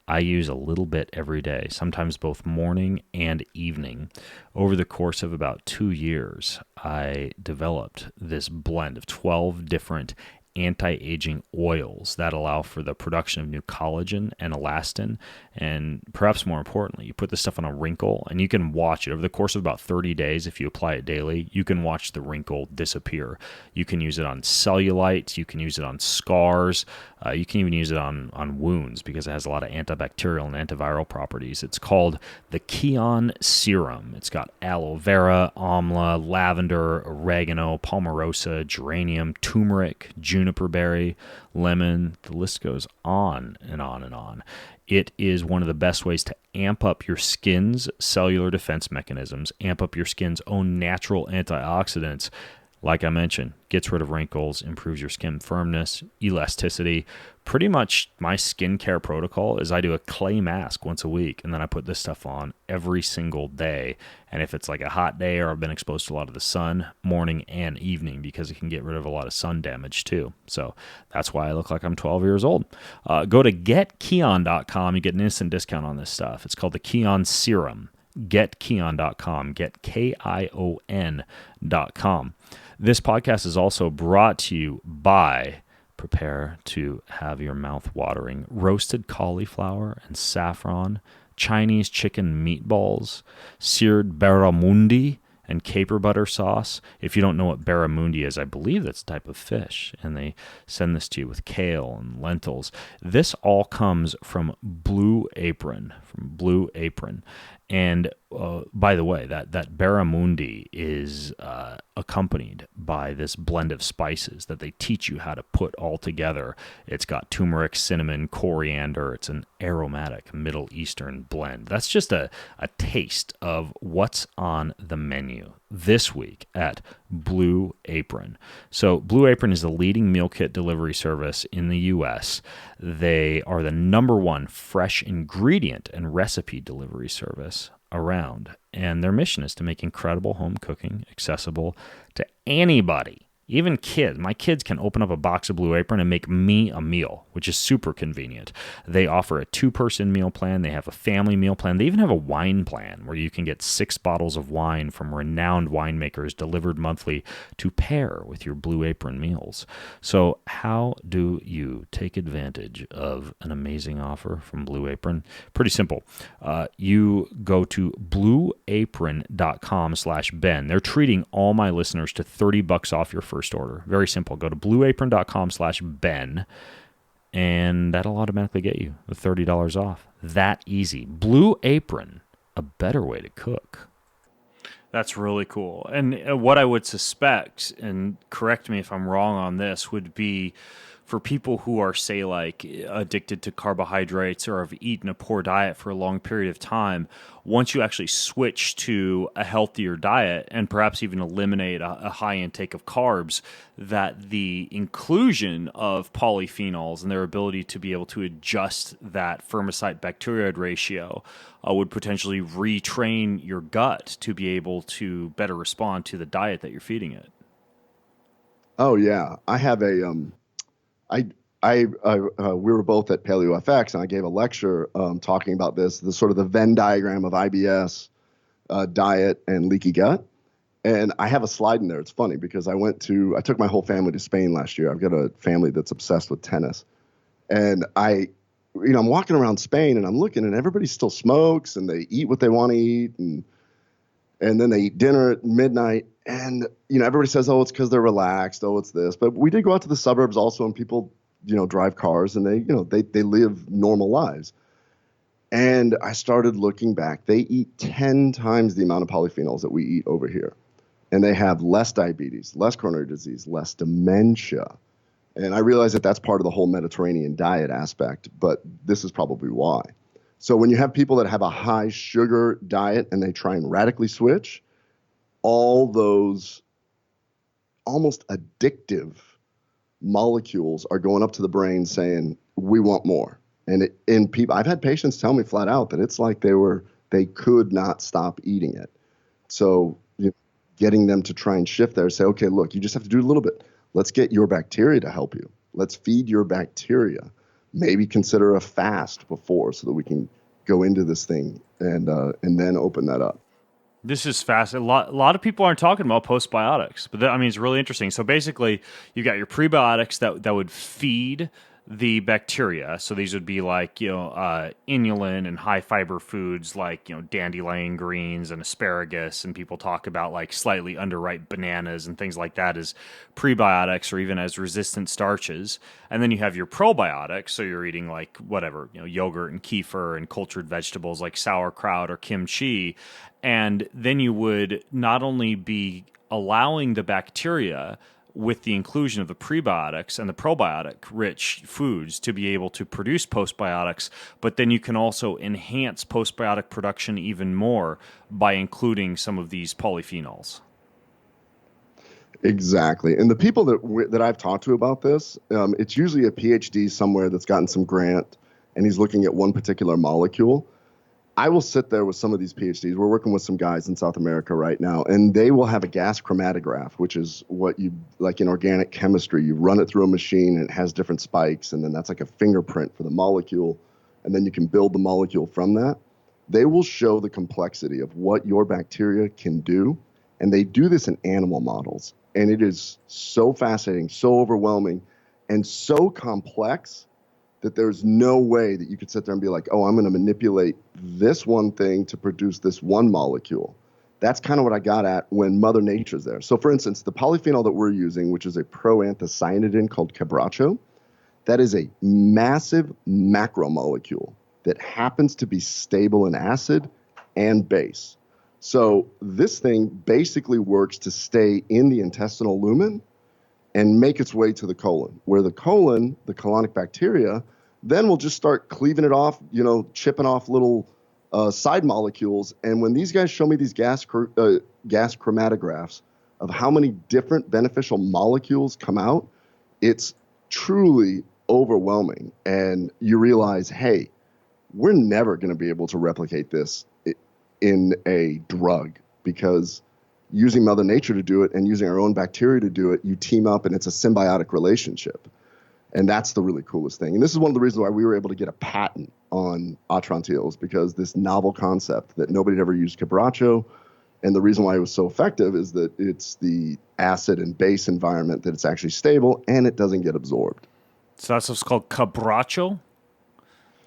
I use a little bit every day, sometimes both morning and evening. Over the course of about 2 years, I developed this blend of 12 different anti-aging oils that allow for the production of new collagen and elastin. And perhaps more importantly, you put this stuff on a wrinkle and you can watch it over the course of about 30 days. If you apply it daily, you can watch the wrinkle disappear. You can use it on cellulite. You can use it on scars. You can even use it on wounds because it has a lot of antibacterial and antiviral properties. It's called the Kion Serum. It's got aloe vera, amla, lavender, oregano, palmarosa, geranium, turmeric, juniper berry, lemon. The list goes on and on and on. It is one of the best ways to amp up your skin's cellular defense mechanisms, amp up your skin's own natural antioxidants. Like I mentioned, gets rid of wrinkles, improves your skin firmness, elasticity. Pretty much my skincare protocol is I do a clay mask once a week, and then I put this stuff on every single day. And if it's like a hot day or I've been exposed to a lot of the sun, morning and evening, because it can get rid of a lot of sun damage too. So that's why I look like I'm 12 years old. Go to getkion.com. You get an instant discount on this stuff. It's called the Kion Serum. Getkion.com. Get Kion.com. This podcast is also brought to you by prepare to have your mouth watering roasted cauliflower and saffron, Chinese chicken meatballs, seared barramundi, and caper butter sauce. If you don't know what barramundi is, I believe that's a type of fish, and they send this to you with kale and lentils. This all comes from Blue Apron, And by the way, that barramundi is accompanied by this blend of spices that they teach you how to put all together. It's got turmeric, cinnamon, coriander. It's an aromatic Middle Eastern blend. That's just a taste of what's on the menu this week at Blue Apron. So Blue Apron is the leading meal kit delivery service in the U.S. They are the #1 fresh ingredient and recipe delivery service around, and their mission is to make incredible home cooking accessible to anybody, even kids. My kids can open up a box of Blue Apron and make me a meal, which is super convenient. They offer a 2-person meal plan. They have a family meal plan. They even have a wine plan where you can get 6 bottles of wine from renowned winemakers delivered monthly to pair with your Blue Apron meals. So how do you take advantage of an amazing offer from Blue Apron? Pretty simple. You go to blueapron.com/Ben. They're treating all my listeners to $30 off your first order. Very simple. Go to blueapron.com/Ben, and that'll automatically get you the $30 off. That easy. Blue Apron, a better way to cook. That's really cool. And what I would suspect, and correct me if I'm wrong on this, would be for people who are, say, like addicted to carbohydrates or have eaten a poor diet for a long period of time, once you actually switch to a healthier diet and perhaps even eliminate a high intake of carbs, that the inclusion of polyphenols and their ability to be able to adjust that firmicide-bacteroid ratio would potentially retrain your gut to be able to better respond to the diet that you're feeding it. Oh, yeah. I have a... we were both at PaleoFX, and I gave a lecture talking about this, the sort of the Venn diagram of IBS, diet, and leaky gut. And I have a slide in there. It's funny because I took my whole family to Spain last year. I've got a family that's obsessed with tennis. And I'm walking around Spain and I'm looking, and everybody still smokes and they eat what they want to eat. And then they eat dinner at midnight. And, everybody says, oh, it's because they're relaxed. Oh, it's this. But we did go out to the suburbs also, and people, drive cars, and they live normal lives. And I started looking back. They eat 10 times the amount of polyphenols that we eat over here. And they have less diabetes, less coronary disease, less dementia. And I realize that that's part of the whole Mediterranean diet aspect, but this is probably why. So when you have people that have a high sugar diet and they try and radically switch, all those almost addictive molecules are going up to the brain saying, we want more. And in people, I've had patients tell me flat out that it's like they could not stop eating it. So getting them to try and shift there, say, okay, look, you just have to do a little bit. Let's get your bacteria to help you. Let's feed your bacteria. Maybe consider a fast before so that we can go into this thing and then open that up. This is fast. A lot of people aren't talking about postbiotics, but I mean, it's really interesting. So basically, you got your prebiotics that would feed the bacteria. So these would be like, inulin and high fiber foods like, dandelion greens and asparagus. And people talk about like slightly underripe bananas and things like that as prebiotics or even as resistant starches. And then you have your probiotics. So you're eating like whatever, yogurt and kefir and cultured vegetables like sauerkraut or kimchi. And then you would not only be allowing the bacteria with the inclusion of the prebiotics and the probiotic rich foods to be able to produce postbiotics, but then you can also enhance postbiotic production even more by including some of these polyphenols. Exactly. And the people that I've talked to about this, it's usually a PhD somewhere that's gotten some grant and he's looking at one particular molecule. I will sit there with some of these PhDs. We're working with some guys in South America right now, and they will have a gas chromatograph, which is what you, like in organic chemistry, you run it through a machine and it has different spikes, and then that's like a fingerprint for the molecule, and then you can build the molecule from that. They will show the complexity of what your bacteria can do, and they do this in animal models, and it is so fascinating, so overwhelming, and so complex that there's no way that you could sit there and be like, oh, I'm going to manipulate this one thing to produce this one molecule. That's kind of what I got at when Mother Nature's there. So for instance, the polyphenol that we're using, which is a proanthocyanidin called Quebracho, that is a massive macromolecule that happens to be stable in acid and base. So this thing basically works to stay in the intestinal lumen and make its way to the colon, where the colon, the colonic bacteria, then will just start cleaving it off, chipping off little side molecules. And when these guys show me these gas chromatographs of how many different beneficial molecules come out, it's truly overwhelming. And you realize, hey, we're never going to be able to replicate this in a drug, because using Mother Nature to do it and using our own bacteria to do it, you team up and it's a symbiotic relationship. And that's the really coolest thing. And this is one of the reasons why we were able to get a patent on Atrantil, because this novel concept that nobody had ever used Quebracho. And the reason why it was so effective is that it's the acid and base environment that it's actually stable and it doesn't get absorbed. So that's what's called Quebracho?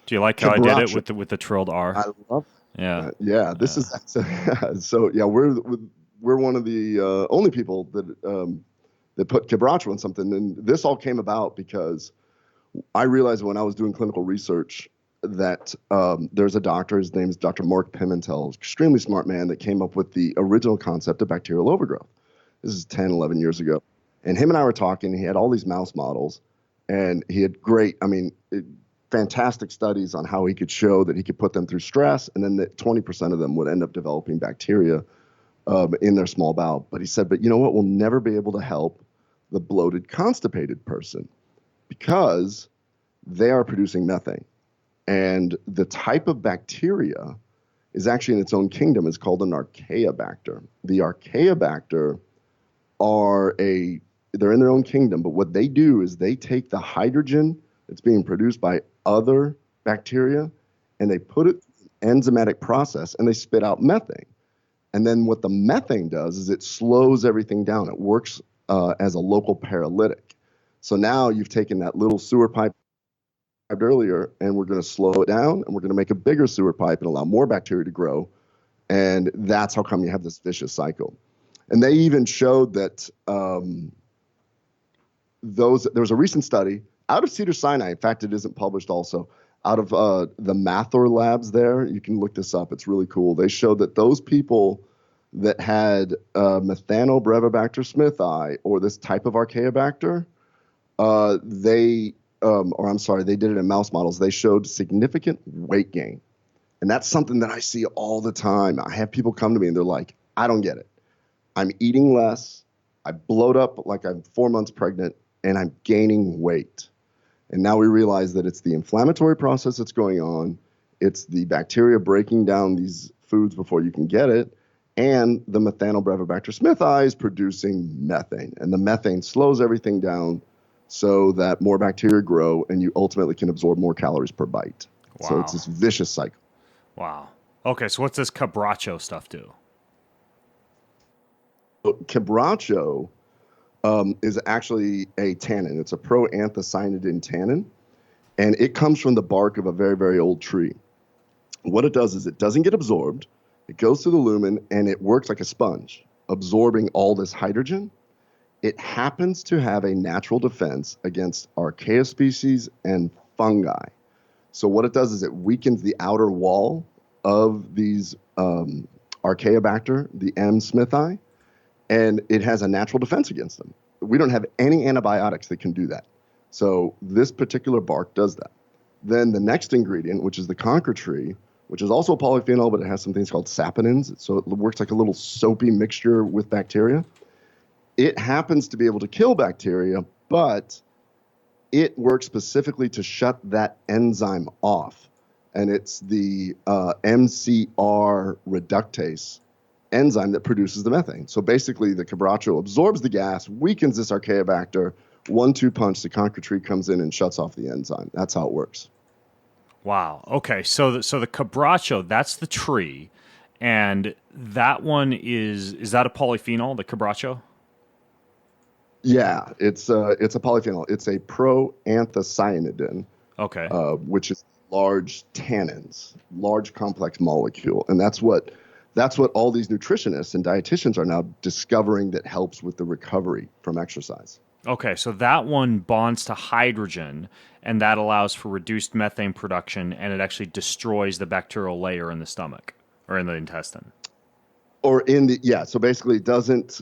Do you like how Quebracho. I did it with the trilled R? I love it. Yeah. This is so yeah, we're one of the only people that put Quebracho in something. And this all came about because I realized when I was doing clinical research that there's a doctor, his name is Dr. Mark Pimentel, extremely smart man, that came up with the original concept of bacterial overgrowth. This is 10, 11 years ago. And him and I were talking, he had all these mouse models, and he had fantastic studies on how he could show that he could put them through stress, and then that 20% of them would end up developing bacteria in their small bowel. But he said, but you know what? We'll never be able to help the bloated, constipated person because they are producing methane. And the type of bacteria is actually in its own kingdom. It's called an Archaeobacter. The Archaeobacter they're in their own kingdom, but what they do is they take the hydrogen that's being produced by other bacteria and they put it through an enzymatic process and they spit out methane. And then what the methane does is it slows everything down. It works as a local paralytic. So now you've taken that little sewer pipe earlier, and we're going to slow it down, and we're going to make a bigger sewer pipe and allow more bacteria to grow. And that's how come you have this vicious cycle. And they even showed that there was a recent study out of Cedars-Sinai. In fact, it isn't published also. Out of the Mathor labs there, you can look this up. It's really cool. They showed that those people that had Methanobrevibacter smithii or this type of Archaeobacter, they did it in mouse models. They showed significant weight gain. And that's something that I see all the time. I have people come to me and they're like, I don't get it. I'm eating less. I bloat up like I'm 4 months pregnant and I'm gaining weight. And now we realize that it's the inflammatory process that's going on. It's the bacteria breaking down these foods before you can get it. And the Methanobrevibacter smithii is producing methane. And the methane slows everything down so that more bacteria grow and you ultimately can absorb more calories per bite. Wow. So it's this vicious cycle. Wow. Okay, so what's this Quebracho stuff do? Quebracho is actually a tannin. It's a proanthocyanidin tannin, and it comes from the bark of a very, very old tree. What it does is it doesn't get absorbed. It goes through the lumen, and it works like a sponge, absorbing all this hydrogen. It happens to have a natural defense against archaea species and fungi. So what it does is it weakens the outer wall of these Archaeobacter, the M. smithii, and it has a natural defense against them. We don't have any antibiotics that can do that. So this particular bark does that. Then the next ingredient, which is the conker tree, which is also a polyphenol, but it has some things called saponins. So it works like a little soapy mixture with bacteria. It happens to be able to kill bacteria, but it works specifically to shut that enzyme off. And it's the MCR reductase enzyme that produces the methane. So basically, the Quebracho absorbs the gas, weakens this Archaeobacter, 1-2 punch, the conker tree comes in and shuts off the enzyme. That's how it works. Wow. Okay. So the Quebracho, that's the tree, and that one is that a polyphenol, the Quebracho? Yeah, it's a polyphenol. It's a proanthocyanidin, Okay. which is large tannins, large complex molecule, and that's what all these nutritionists and dietitians are now discovering that helps with the recovery from exercise. Okay, so that one bonds to hydrogen, and that allows for reduced methane production, and it actually destroys the bacterial layer in the stomach or in the intestine. Or so basically it doesn't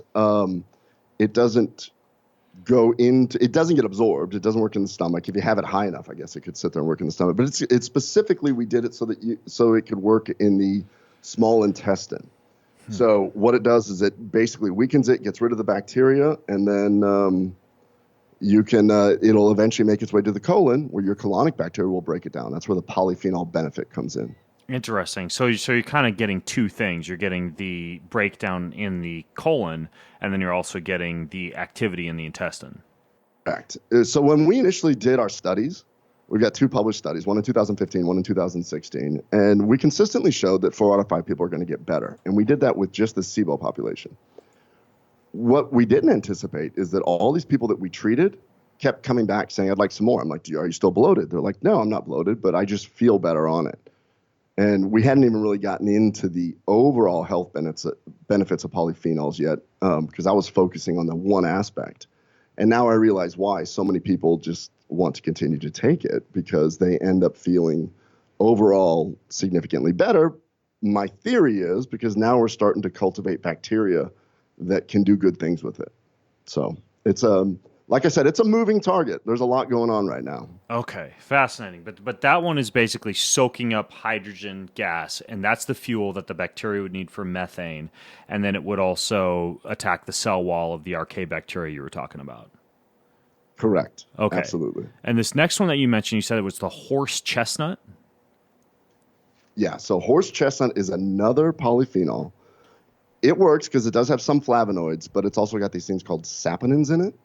go into, it doesn't get absorbed. It doesn't work in the stomach. If you have it high enough, I guess it could sit there and work in the stomach. But it's specifically, we did it so it could work in the small intestine. So what it does is it basically weakens it, gets rid of the bacteria, and then it'll eventually make its way to the colon, where your colonic bacteria will break it down. That's where the polyphenol benefit comes in. Interesting. So you're kind of getting two things. You're getting the breakdown in the colon, and then you're also getting the activity in the intestine. Correct. So when we initially did our studies, we've got 2 published studies, one in 2015, one in 2016, and we consistently showed that 4 out of 5 people are going to get better. And we did that with just the SIBO population. What we didn't anticipate is that all these people that we treated kept coming back saying, I'd like some more. I'm like, are you still bloated? They're like, no, I'm not bloated, but I just feel better on it. And we hadn't even really gotten into the overall health benefits of polyphenols yet, because I was focusing on the one aspect. And now I realize why so many people just want to continue to take it, because they end up feeling overall significantly better. My theory is because now we're starting to cultivate bacteria that can do good things with it. So it's like I said, it's a moving target. There's a lot going on right now. Okay, fascinating. But that one is basically soaking up hydrogen gas, and that's the fuel that the bacteria would need for methane. And then it would also attack the cell wall of the Archaeobacteria you were talking about. Correct. Okay. Absolutely. And this next one that you mentioned, you said it was the horse chestnut? Yeah, so horse chestnut is another polyphenol. It works because it does have some flavonoids, but it's also got these things called saponins in it.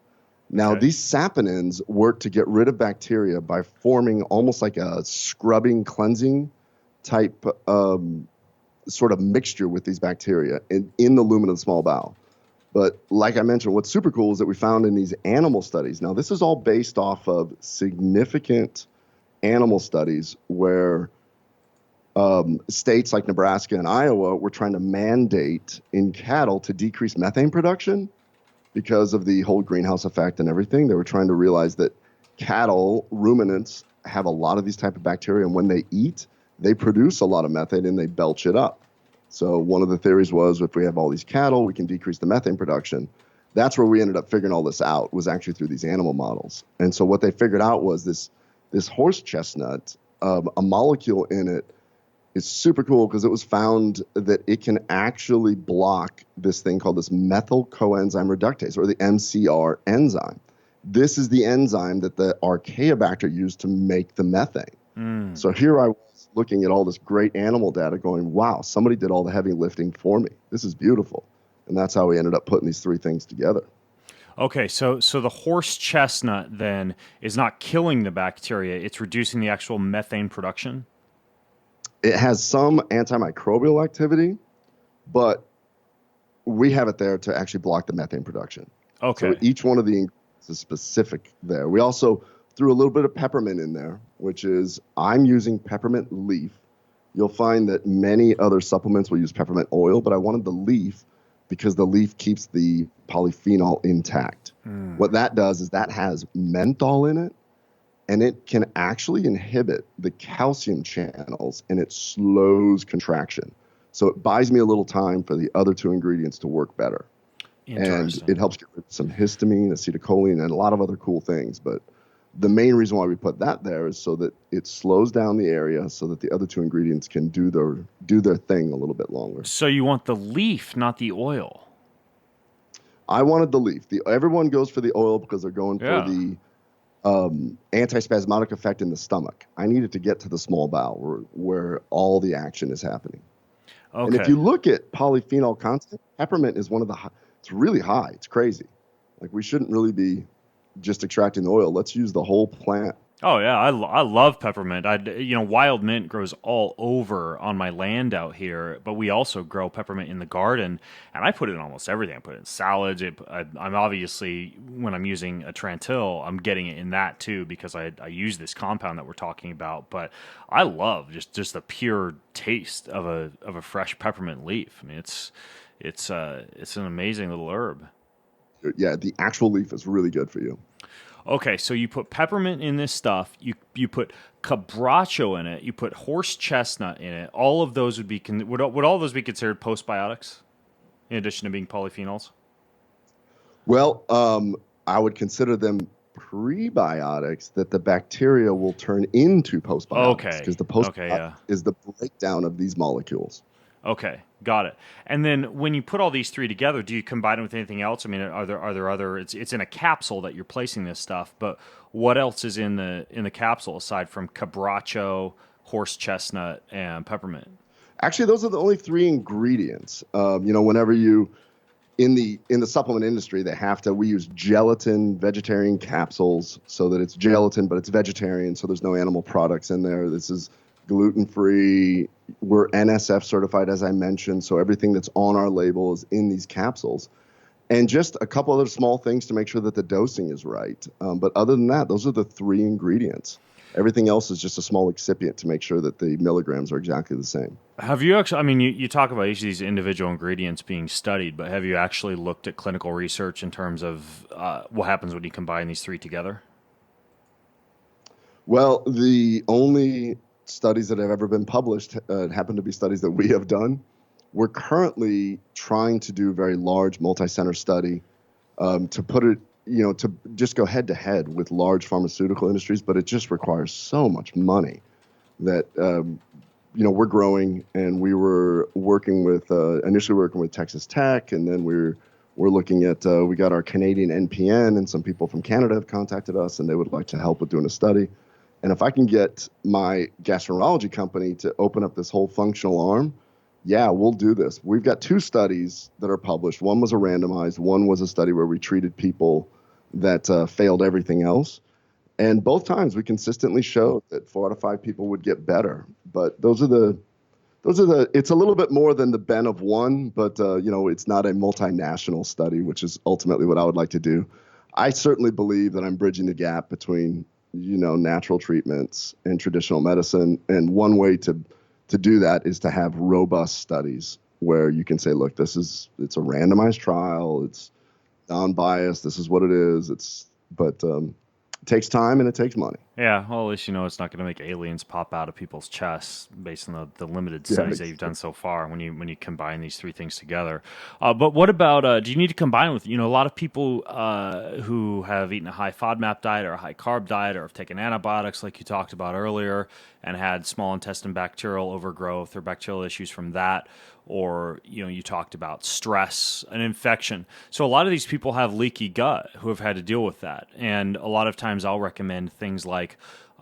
Now, these saponins work to get rid of bacteria by forming almost like a scrubbing, cleansing type sort of mixture with these bacteria in the lumen of the small bowel. But like I mentioned, what's super cool is that we found in these animal studies. Now, this is all based off of significant animal studies where states like Nebraska and Iowa were trying to mandate in cattle to decrease methane production because of the whole greenhouse effect and everything. They were trying to realize that cattle, ruminants, have a lot of these type of bacteria, and when they eat, they produce a lot of methane and they belch it up. So one of the theories was, if we have all these cattle, we can decrease the methane production. That's where we ended up figuring all this out, was actually through these animal models. And so what they figured out was this horse chestnut, a molecule in it is super cool because it was found that it can actually block this thing called this methyl coenzyme reductase, or the MCR enzyme. This is the enzyme that the Archaeobacter used to make the methane. So here I was looking at all this great animal data going, wow, somebody did all the heavy lifting for me. This is beautiful. And that's how we ended up putting these 3 things together. Okay, so the horse chestnut then is not killing the bacteria, it's reducing the actual methane production? It has some antimicrobial activity, but we have it there to actually block the methane production. Okay. So each one of the ingredients is specific there. We also threw a little bit of peppermint in there, which is I'm using peppermint leaf. You'll find that many other supplements will use peppermint oil, but I wanted the leaf because the leaf keeps the polyphenol intact. What that does is that has menthol in it, and it can actually inhibit the calcium channels, and it slows contraction. So it buys me a little time for the other two ingredients to work better. And it helps get rid of some histamine, acetylcholine, and a lot of other cool things. But the main reason why we put that there is so that it slows down the area so that the other two ingredients can do their thing a little bit longer. So you want the leaf, not the oil. I wanted the leaf. Everyone goes for the oil because they're going for the antispasmodic effect in the stomach. I needed to get to the small bowel where all the action is happening. Okay. And if you look at polyphenol content, peppermint is one of the it's really high. It's crazy. Like, we shouldn't really be just extracting the oil. Let's use the whole plant. Oh yeah, I love peppermint. Wild mint grows all over on my land out here, but we also grow peppermint in the garden, and I put it in almost everything. I put it in salads. I'm obviously, when I'm using a Trantil, I'm getting it in that too because I use this compound that we're talking about. But I love just the pure taste of a fresh peppermint leaf. I mean, it's an amazing little herb. Yeah, the actual leaf is really good for you. Okay, so you put peppermint in this stuff. You put cabracho in it. You put horse chestnut in it. All of those would all those be considered postbiotics, in addition to being polyphenols? Well, I would consider them prebiotics that the bacteria will turn into postbiotics. Okay. Because the postbiotic is the breakdown of these molecules. Okay, got it. And then when you put all these three together, do you combine it with anything else? I mean, are there other? It's in a capsule that you're placing this stuff, but what else is in the capsule aside from cabracho, horse chestnut, and peppermint? Actually, those are the only three ingredients. Whenever you in the supplement industry, we use gelatin vegetarian capsules so that it's gelatin, but it's vegetarian, so there's no animal products in there. This is gluten-free. We're NSF certified, as I mentioned, so everything that's on our label is in these capsules. And just a couple other small things to make sure that the dosing is right. But other than that, those are the three ingredients. Everything else is just a small excipient to make sure that the milligrams are exactly the same. Have you actually, I mean, you talk about each of these individual ingredients being studied, but have you actually looked at clinical research in terms of what happens when you combine these three together? Well, the only studies that have ever been published happen to be studies that we have done. We're currently trying to do a very large multi-center study to put it, to just go head to head with large pharmaceutical industries, but it just requires so much money that, we're growing, and we were initially working with Texas Tech, and then we're looking at, we got our Canadian NPN, and some people from Canada have contacted us, and they would like to help with doing a study. And if I can get my gastroenterology company to open up this whole functional arm, yeah, we'll do this. We've got two studies that are published. One was a randomized. One was a study where we treated people that failed everything else. And both times we consistently showed that 4 out of 5 people would get better. But those are the, it's a little bit more than the Ben of one, but it's not a multinational study, which is ultimately what I would like to do. I certainly believe that I'm bridging the gap between natural treatments and traditional medicine. And one way to do that is to have robust studies where you can say, look, it's a randomized trial. It's non-biased. This is what it is. But it takes time and it takes money. Yeah, well, at least it's not going to make aliens pop out of people's chests based on the limited studies that you've done so far when you combine these three things together. But what about, do you need to combine with, a lot of people who have eaten a high Fodmap diet or a high carb diet or have taken antibiotics like you talked about earlier and had small intestine bacterial overgrowth or bacterial issues from that, or you talked about stress and infection. So a lot of these people have leaky gut who have had to deal with that, and a lot of times I'll recommend things like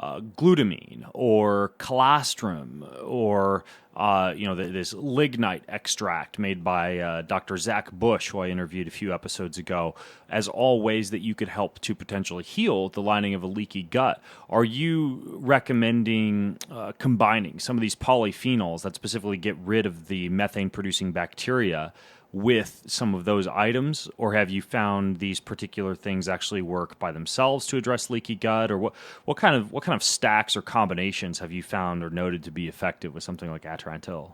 glutamine or colostrum or this lignite extract made by Dr. Zach Bush, who I interviewed a few episodes ago, as all ways that you could help to potentially heal the lining of a leaky gut. Are you recommending combining some of these polyphenols that specifically get rid of the methane-producing bacteria with some of those items, or have you found these particular things actually work by themselves to address leaky gut, or what kind of stacks or combinations have you found or noted to be effective with something like Atrantil?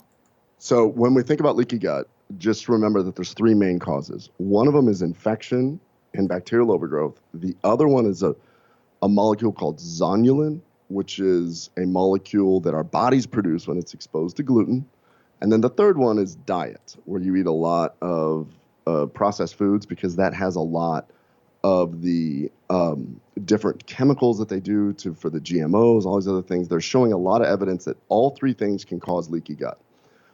So when we think about leaky gut, just remember that there's three main causes. One of them is infection and bacterial overgrowth. The other one is a molecule called zonulin, which is a molecule that our bodies produce when it's exposed to gluten. And then the third one is diet, where you eat a lot of processed foods, because that has a lot of the different chemicals that they do for the GMOs, all these other things. They're showing a lot of evidence that all three things can cause leaky gut.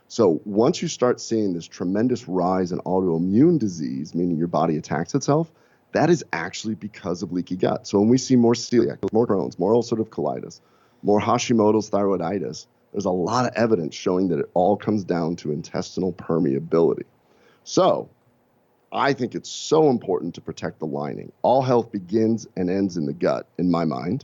So once you start seeing this tremendous rise in autoimmune disease, meaning your body attacks itself, that is actually because of leaky gut. So when we see more celiac, more Crohn's, more ulcerative colitis, more Hashimoto's thyroiditis, there's a lot of evidence showing that it all comes down to intestinal permeability. So I think it's so important to protect the lining. All health begins and ends in the gut, in my mind.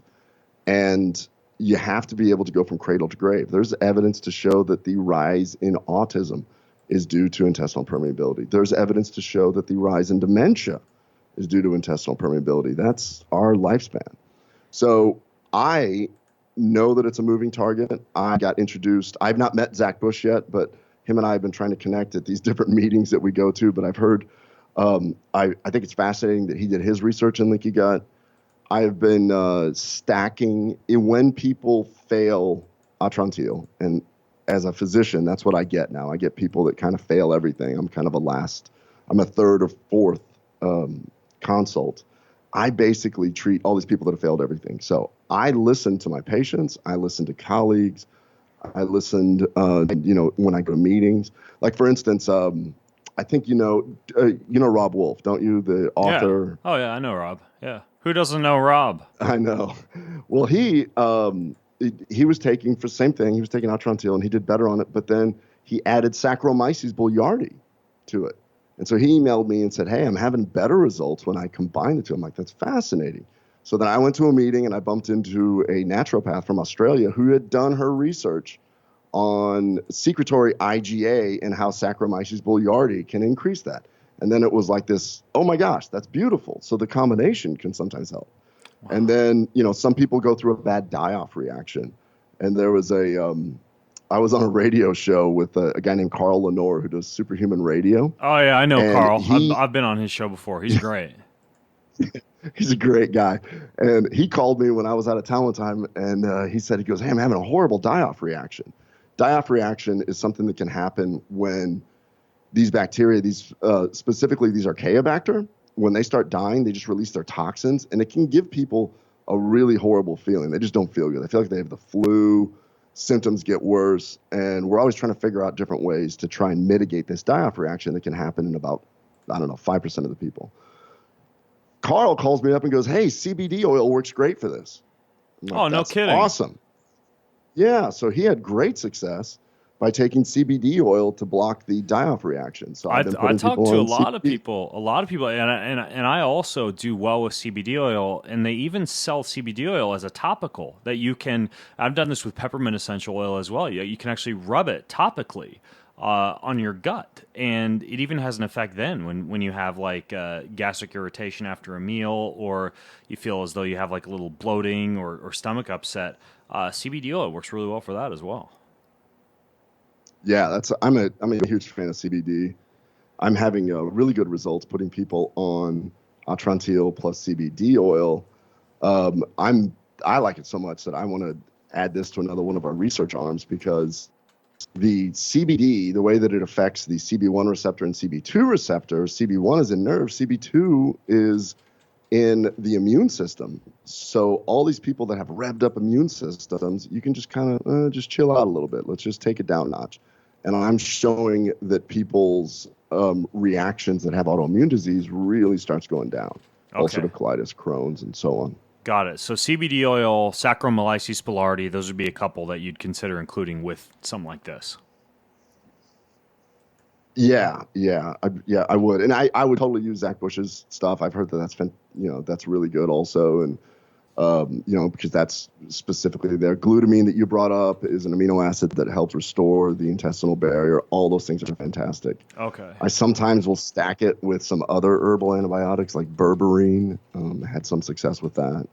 And you have to be able to go from cradle to grave. There's evidence to show that the rise in autism is due to intestinal permeability. There's evidence to show that the rise in dementia is due to intestinal permeability. That's our lifespan. So I know that it's a moving target. I got introduced. I've not met Zach Bush yet, but him and I have been trying to connect at these different meetings that we go to. But I've heard, I think it's fascinating that he did his research in leaky gut. I've been stacking when people fail Atrantil, and as a physician, that's what I get now. I get people that kind of fail everything. I'm kind of I'm a third or fourth consult. I basically treat all these people that have failed everything. So I listen to my patients. I listen to colleagues. I listened, when I go to meetings. Like, for instance, I think you know Rob Wolf, don't you? The author. Yeah. Oh yeah, I know Rob. Yeah. Who doesn't know Rob? I know. Well, he was taking for the same thing. He was taking Atrantil and he did better on it. But then he added Saccharomyces boulardii to it. And so he emailed me and said, hey, I'm having better results when I combine the two. I'm like, that's fascinating. So then I went to a meeting and I bumped into a naturopath from Australia who had done her research on secretory IgA and how Saccharomyces boulardii can increase that. And then it was like this, oh my gosh, that's beautiful. So the combination can sometimes help. Wow. And then, some people go through a bad die-off reaction. And there was I was on a radio show with a guy named Carl Lenore who does Superhuman Radio. Oh yeah, I know Carl. I've been on his show before. He's great. He's a great guy. And he called me when I was out of town one time, and he goes, hey, I'm having a horrible die-off reaction. Die-off reaction is something that can happen when these bacteria, specifically these Archaeobacter, when they start dying, they just release their toxins, and it can give people a really horrible feeling. They just don't feel good. They feel like they have the flu. Symptoms get worse, and we're always trying to figure out different ways to try and mitigate this die-off reaction that can happen in about, 5% of the people. Carl calls me up and goes, hey, CBD oil works great for this. Like, oh, no kidding. Awesome. Yeah, so he had great success by taking CBD oil to block the die-off reaction. So I talked to a lot of people, and I also do well with CBD oil, and they even sell CBD oil as a topical that you can. I've done this with peppermint essential oil as well. You can actually rub it topically on your gut, and it even has an effect then when you have like gastric irritation after a meal, or you feel as though you have like a little bloating or stomach upset. CBD oil works really well for that as well. Yeah, I'm a huge fan of CBD. I'm having really good results putting people on Atrantil plus CBD oil. I like it so much that I want to add this to another one of our research arms, because the CBD, the way that it affects the CB1 receptor and CB2 receptor, CB1 is in nerves, CB2 is in the immune system. So all these people that have revved up immune systems, you can just kind of just chill out a little bit. Let's just take it down a notch. And I'm showing that people's reactions that have autoimmune disease really starts going down. Okay. Ulcerative colitis, Crohn's, and so on. Got it. So CBD oil, Saccharomyces boulardii, those would be a couple that you'd consider including with something like this. I would, and I would totally use Zach Bush's stuff. I've heard that that's really good also, and because that's specifically there. Glutamine that you brought up is an amino acid that helps restore the intestinal barrier. All those things are fantastic. Okay. I sometimes will stack it with some other herbal antibiotics like berberine. Had some success with that.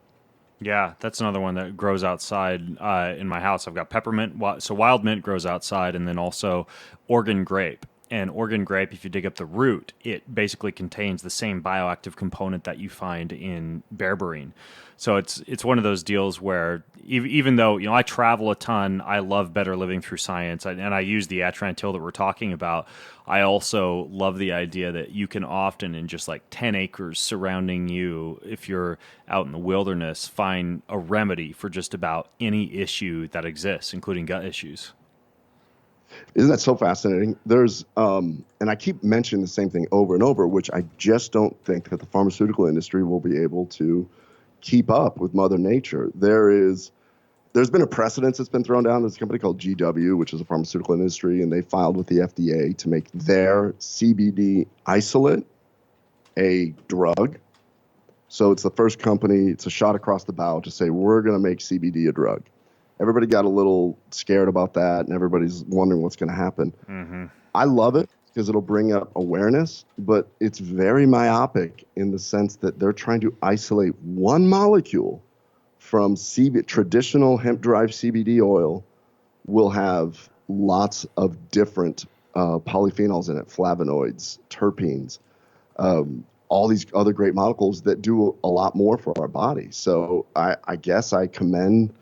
Yeah, that's another one that grows outside in my house. I've got peppermint. So wild mint grows outside, and then also Oregon grape. And Oregon grape, if you dig up the root, it basically contains the same bioactive component that you find in berberine. So it's one of those deals where even though I travel a ton, I love better living through science, and I use the Atrantil that we're talking about. I also love the idea that you can often, in just like 10 acres surrounding you, if you're out in the wilderness, find a remedy for just about any issue that exists, including gut issues. Isn't that so fascinating? There's, and I keep mentioning the same thing over and over, which I just don't think that the pharmaceutical industry will be able to keep up with Mother Nature. There's been a precedent that's been thrown down. There's a company called GW, which is a pharmaceutical industry, and they filed with the FDA to make their CBD isolate a drug. So it's the first company, it's a shot across the bow to say, we're going to make CBD a drug. Everybody got a little scared about that, and everybody's wondering what's going to happen. Mm-hmm. I love it because it'll bring up awareness, but it's very myopic in the sense that they're trying to isolate one molecule from traditional hemp-derived CBD oil. Will have lots of different polyphenols in it, flavonoids, terpenes, all these other great molecules that do a lot more for our body. So I guess I commend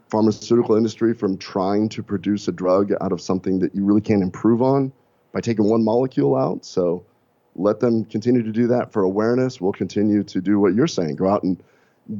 pharmaceutical industry from trying to produce a drug out of something that you really can't improve on by taking one molecule out. So let them continue to do that for awareness. We'll continue to do what you're saying. Go out and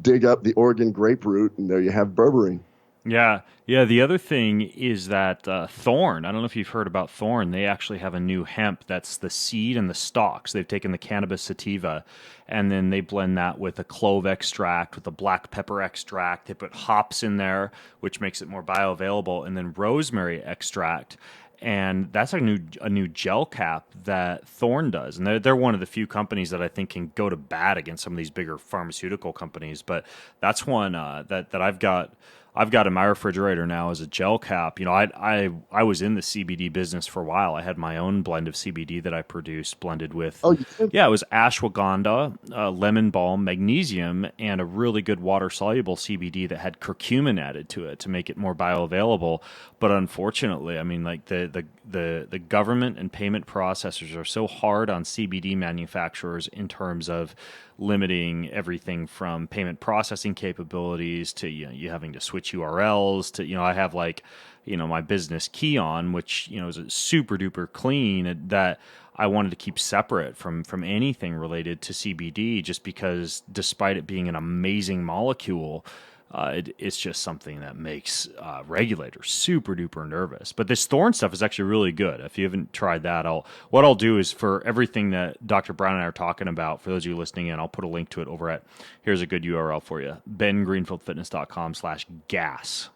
dig up the Oregon grape root, and there you have berberine. Yeah. The other thing is that Thorn, I don't know if you've heard about Thorn. They actually have a new hemp that's the seed and the stalks. They've taken the cannabis sativa, and then they blend that with a clove extract, with a black pepper extract. They put hops in there, which makes it more bioavailable, and then rosemary extract. And that's a new gel cap that Thorn does. And they're one of the few companies that I think can go to bat against some of these bigger pharmaceutical companies. But that's one that I've got in my refrigerator now as a gel cap. I was in the CBD business for a while. I had my own blend of CBD that I produced, blended with. Oh, you did? Yeah, it was ashwagandha, lemon balm, magnesium, and a really good water soluble CBD that had curcumin added to it to make it more bioavailable. But unfortunately, I mean, like the government and payment processors are so hard on CBD manufacturers in terms of limiting everything from payment processing capabilities to you having to switch URLs to I have my business Keon, which is a super duper clean that I wanted to keep separate from anything related to CBD, just because despite it being an amazing molecule, it's just something that makes regulators super duper nervous. But this Thorn stuff is actually really good. If you haven't tried that, what I'll do is, for everything that Dr. Brown and I are talking about, for those of you listening in, I'll put a link to it over at, here's a good URL for you, bengreenfieldfitness.com/gas.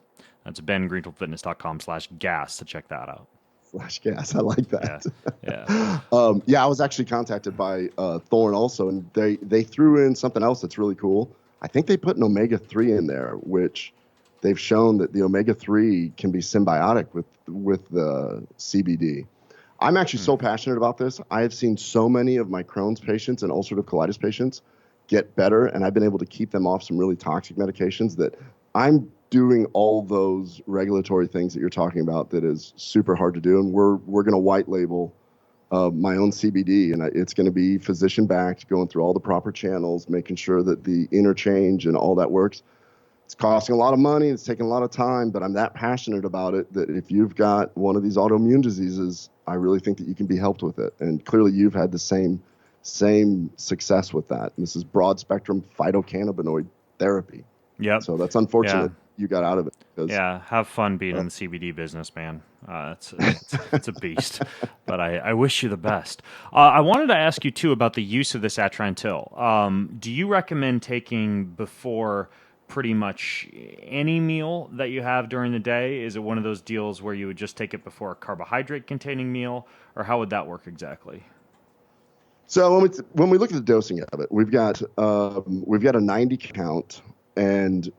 That's bengreenfieldfitness.com/gas to check that out. /gas. I like that. Yeah. I was actually contacted by Thorn also, and they threw in something else that's really cool. I think they put an omega-3 in there, which they've shown that the omega-3 can be symbiotic with the CBD. I'm actually so passionate about this. I have seen so many of my Crohn's patients and ulcerative colitis patients get better, and I've been able to keep them off some really toxic medications that I'm doing all those regulatory things that you're talking about that is super hard to do. And we're going to white label my own CBD, and it's going to be physician backed, going through all the proper channels, making sure that the interchange and all that works. It's costing a lot of money. It's taking a lot of time, but I'm that passionate about it that if you've got one of these autoimmune diseases, I really think that you can be helped with it. And clearly you've had the same success with that. And this is broad spectrum phytocannabinoid therapy. Yep. So that's unfortunate. you got out of it. Because, Yeah, have fun being in the CBD business, man. It's a beast, but I wish you the best. I wanted to ask you too about the use of this Atrantil. Do you recommend taking before pretty much any meal that you have during the day? Is it one of those deals where you would just take it before a carbohydrate-containing meal, or how would that work exactly? so when we look at the dosing of it, we've got a 90 count, and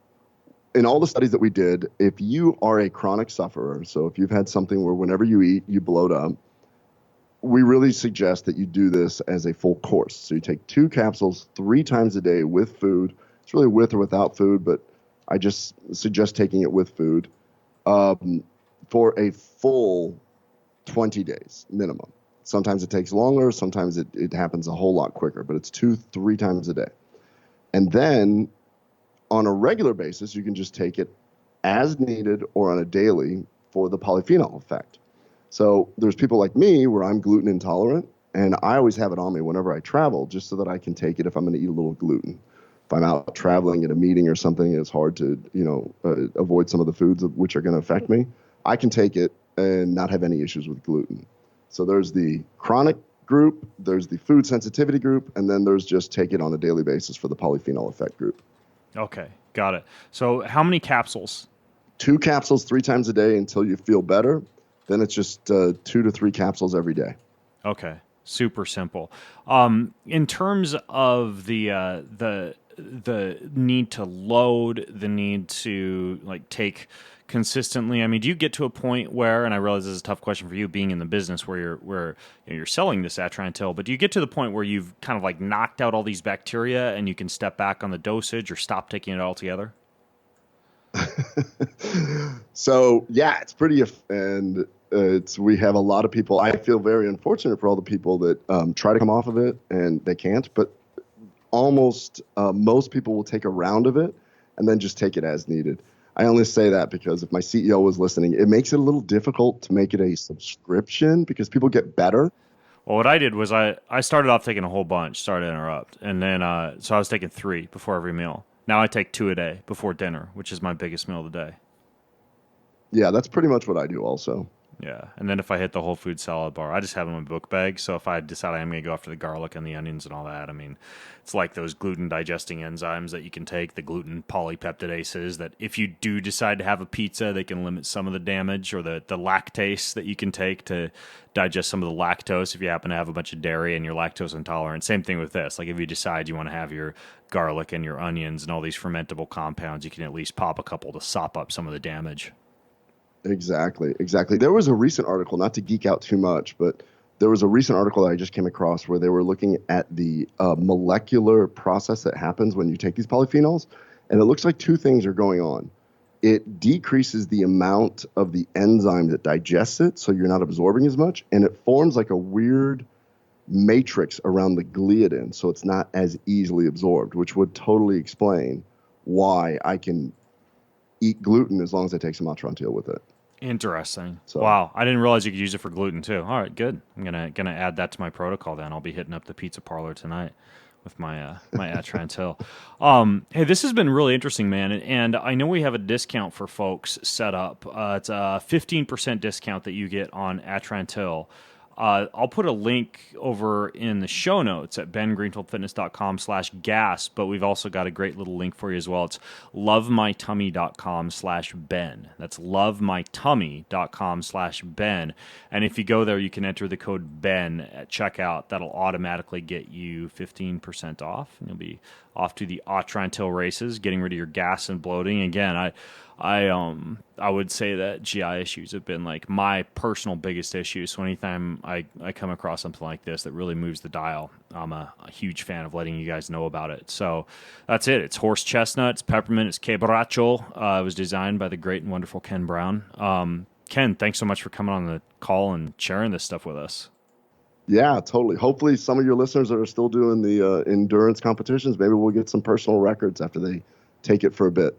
in all the studies that we did, if you are a chronic sufferer, so if you've had something where whenever you eat, you bloat up, we really suggest that you do this as a full course. So you take 2 capsules 3 times a day with food. It's really with or without food, but I just suggest taking it with food for a full 20 days minimum. Sometimes it takes longer. Sometimes it happens a whole lot quicker, but it's 2-3 times a day. And then on a regular basis, you can just take it as needed or on a daily for the polyphenol effect. So there's people like me where I'm gluten intolerant, and I always have it on me whenever I travel just so that I can take it if I'm going to eat a little gluten. If I'm out traveling at a meeting or something, it's hard to, avoid some of the foods which are going to affect me. I can take it and not have any issues with gluten. So there's the chronic group, there's the food sensitivity group, and then there's just take it on a daily basis for the polyphenol effect group. Okay, got it. So how many capsules? 2 capsules 3 times a day until you feel better. Then it's just 2 to 3 capsules every day. Okay, super simple. In terms of the need to load, the need to take consistently. I mean, do you get to a point where, and I realize this is a tough question for you, being in the business where you're selling this Atrantil, but do you get to the point where you've kind of knocked out all these bacteria and you can step back on the dosage or stop taking it altogether? So yeah, it's pretty, and we have a lot of people. I feel very unfortunate for all the people that try to come off of it and they can't, but almost most people will take a round of it and then just take it as needed. I only say that because if my CEO was listening, it makes it a little difficult to make it a subscription because people get better. Well, what I did was I started off taking a whole bunch, sorry to interrupt, and then so I was taking 3 before every meal. Now I take 2 a day before dinner, which is my biggest meal of the day. Yeah, that's pretty much what I do also. Yeah, and then if I hit the whole food salad bar, I just have them in my book bag. So if I decide I'm going to go after the garlic and the onions and all that, I mean, it's like those gluten digesting enzymes that you can take, the gluten polypeptidases, that if you do decide to have a pizza, they can limit some of the damage, or the lactase that you can take to digest some of the lactose if you happen to have a bunch of dairy and you're lactose intolerant. Same thing with this. Like if you decide you want to have your garlic and your onions and all these fermentable compounds, you can at least pop a couple to sop up some of the damage. Exactly. There was a recent article, not to geek out too much, but there was a recent article that I just came across where they were looking at the molecular process that happens when you take these polyphenols, and it looks like 2 things are going on. It decreases the amount of the enzyme that digests it, so you're not absorbing as much, and it forms like a weird matrix around the gliadin, so it's not as easily absorbed, which would totally explain why I can eat gluten as long as I take some Atrantil with it. Interesting. So, wow, I didn't realize you could use it for gluten too. All right, good. I'm gonna add that to my protocol then. I'll be hitting up the pizza parlor tonight with my my Atrantil. Hey, this has been really interesting, man. And I know we have a discount for folks set up. It's a 15% discount that you get on Atrantil. I'll put a link over in the show notes at bengreenfieldfitness.com/gas, but we've also got a great little link for you as well. It's lovemytummy.com/Ben. That's lovemytummy.com/Ben. And if you go there, you can enter the code Ben at checkout. That'll automatically get you 15% off, and you'll be off to the Atrantil races, getting rid of your gas and bloating. Again, I would say that GI issues have been like my personal biggest issue. So anytime I come across something like this that really moves the dial, I'm a huge fan of letting you guys know about it. So that's it. It's horse chestnut, it's peppermint, it's quebracho. It was designed by the great and wonderful Ken Brown. Ken, thanks so much for coming on the call and sharing this stuff with us. Yeah, totally. Hopefully some of your listeners that are still doing the endurance competitions, maybe we'll get some personal records after they take it for a bit.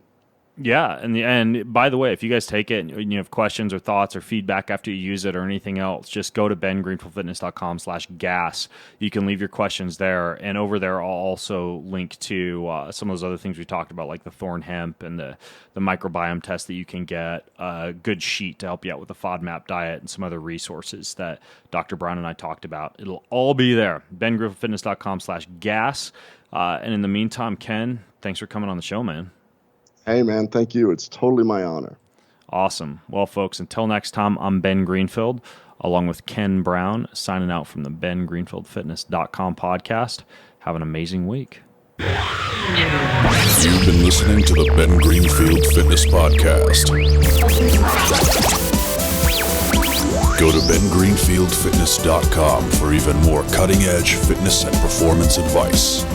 Yeah, and by the way, if you guys take it and you have questions or thoughts or feedback after you use it or anything else, just go to bengreenfieldfitness.com/gas. You can leave your questions there, and over there I'll also link to some of those other things we talked about, like the thorn hemp and the microbiome test that you can get, a good sheet to help you out with the Fodmap diet, and some other resources that Dr. Brown and I talked about. It'll all be there, bengreenfieldfitness.com/gas. And in the meantime, Ken, thanks for coming on the show, man. Hey, man, thank you. It's totally my honor. Awesome. Well, folks, until next time, I'm Ben Greenfield, along with Ken Brown, signing out from the bengreenfieldfitness.com podcast. Have an amazing week. You've been listening to the Ben Greenfield Fitness Podcast. Go to bengreenfieldfitness.com for even more cutting-edge fitness and performance advice.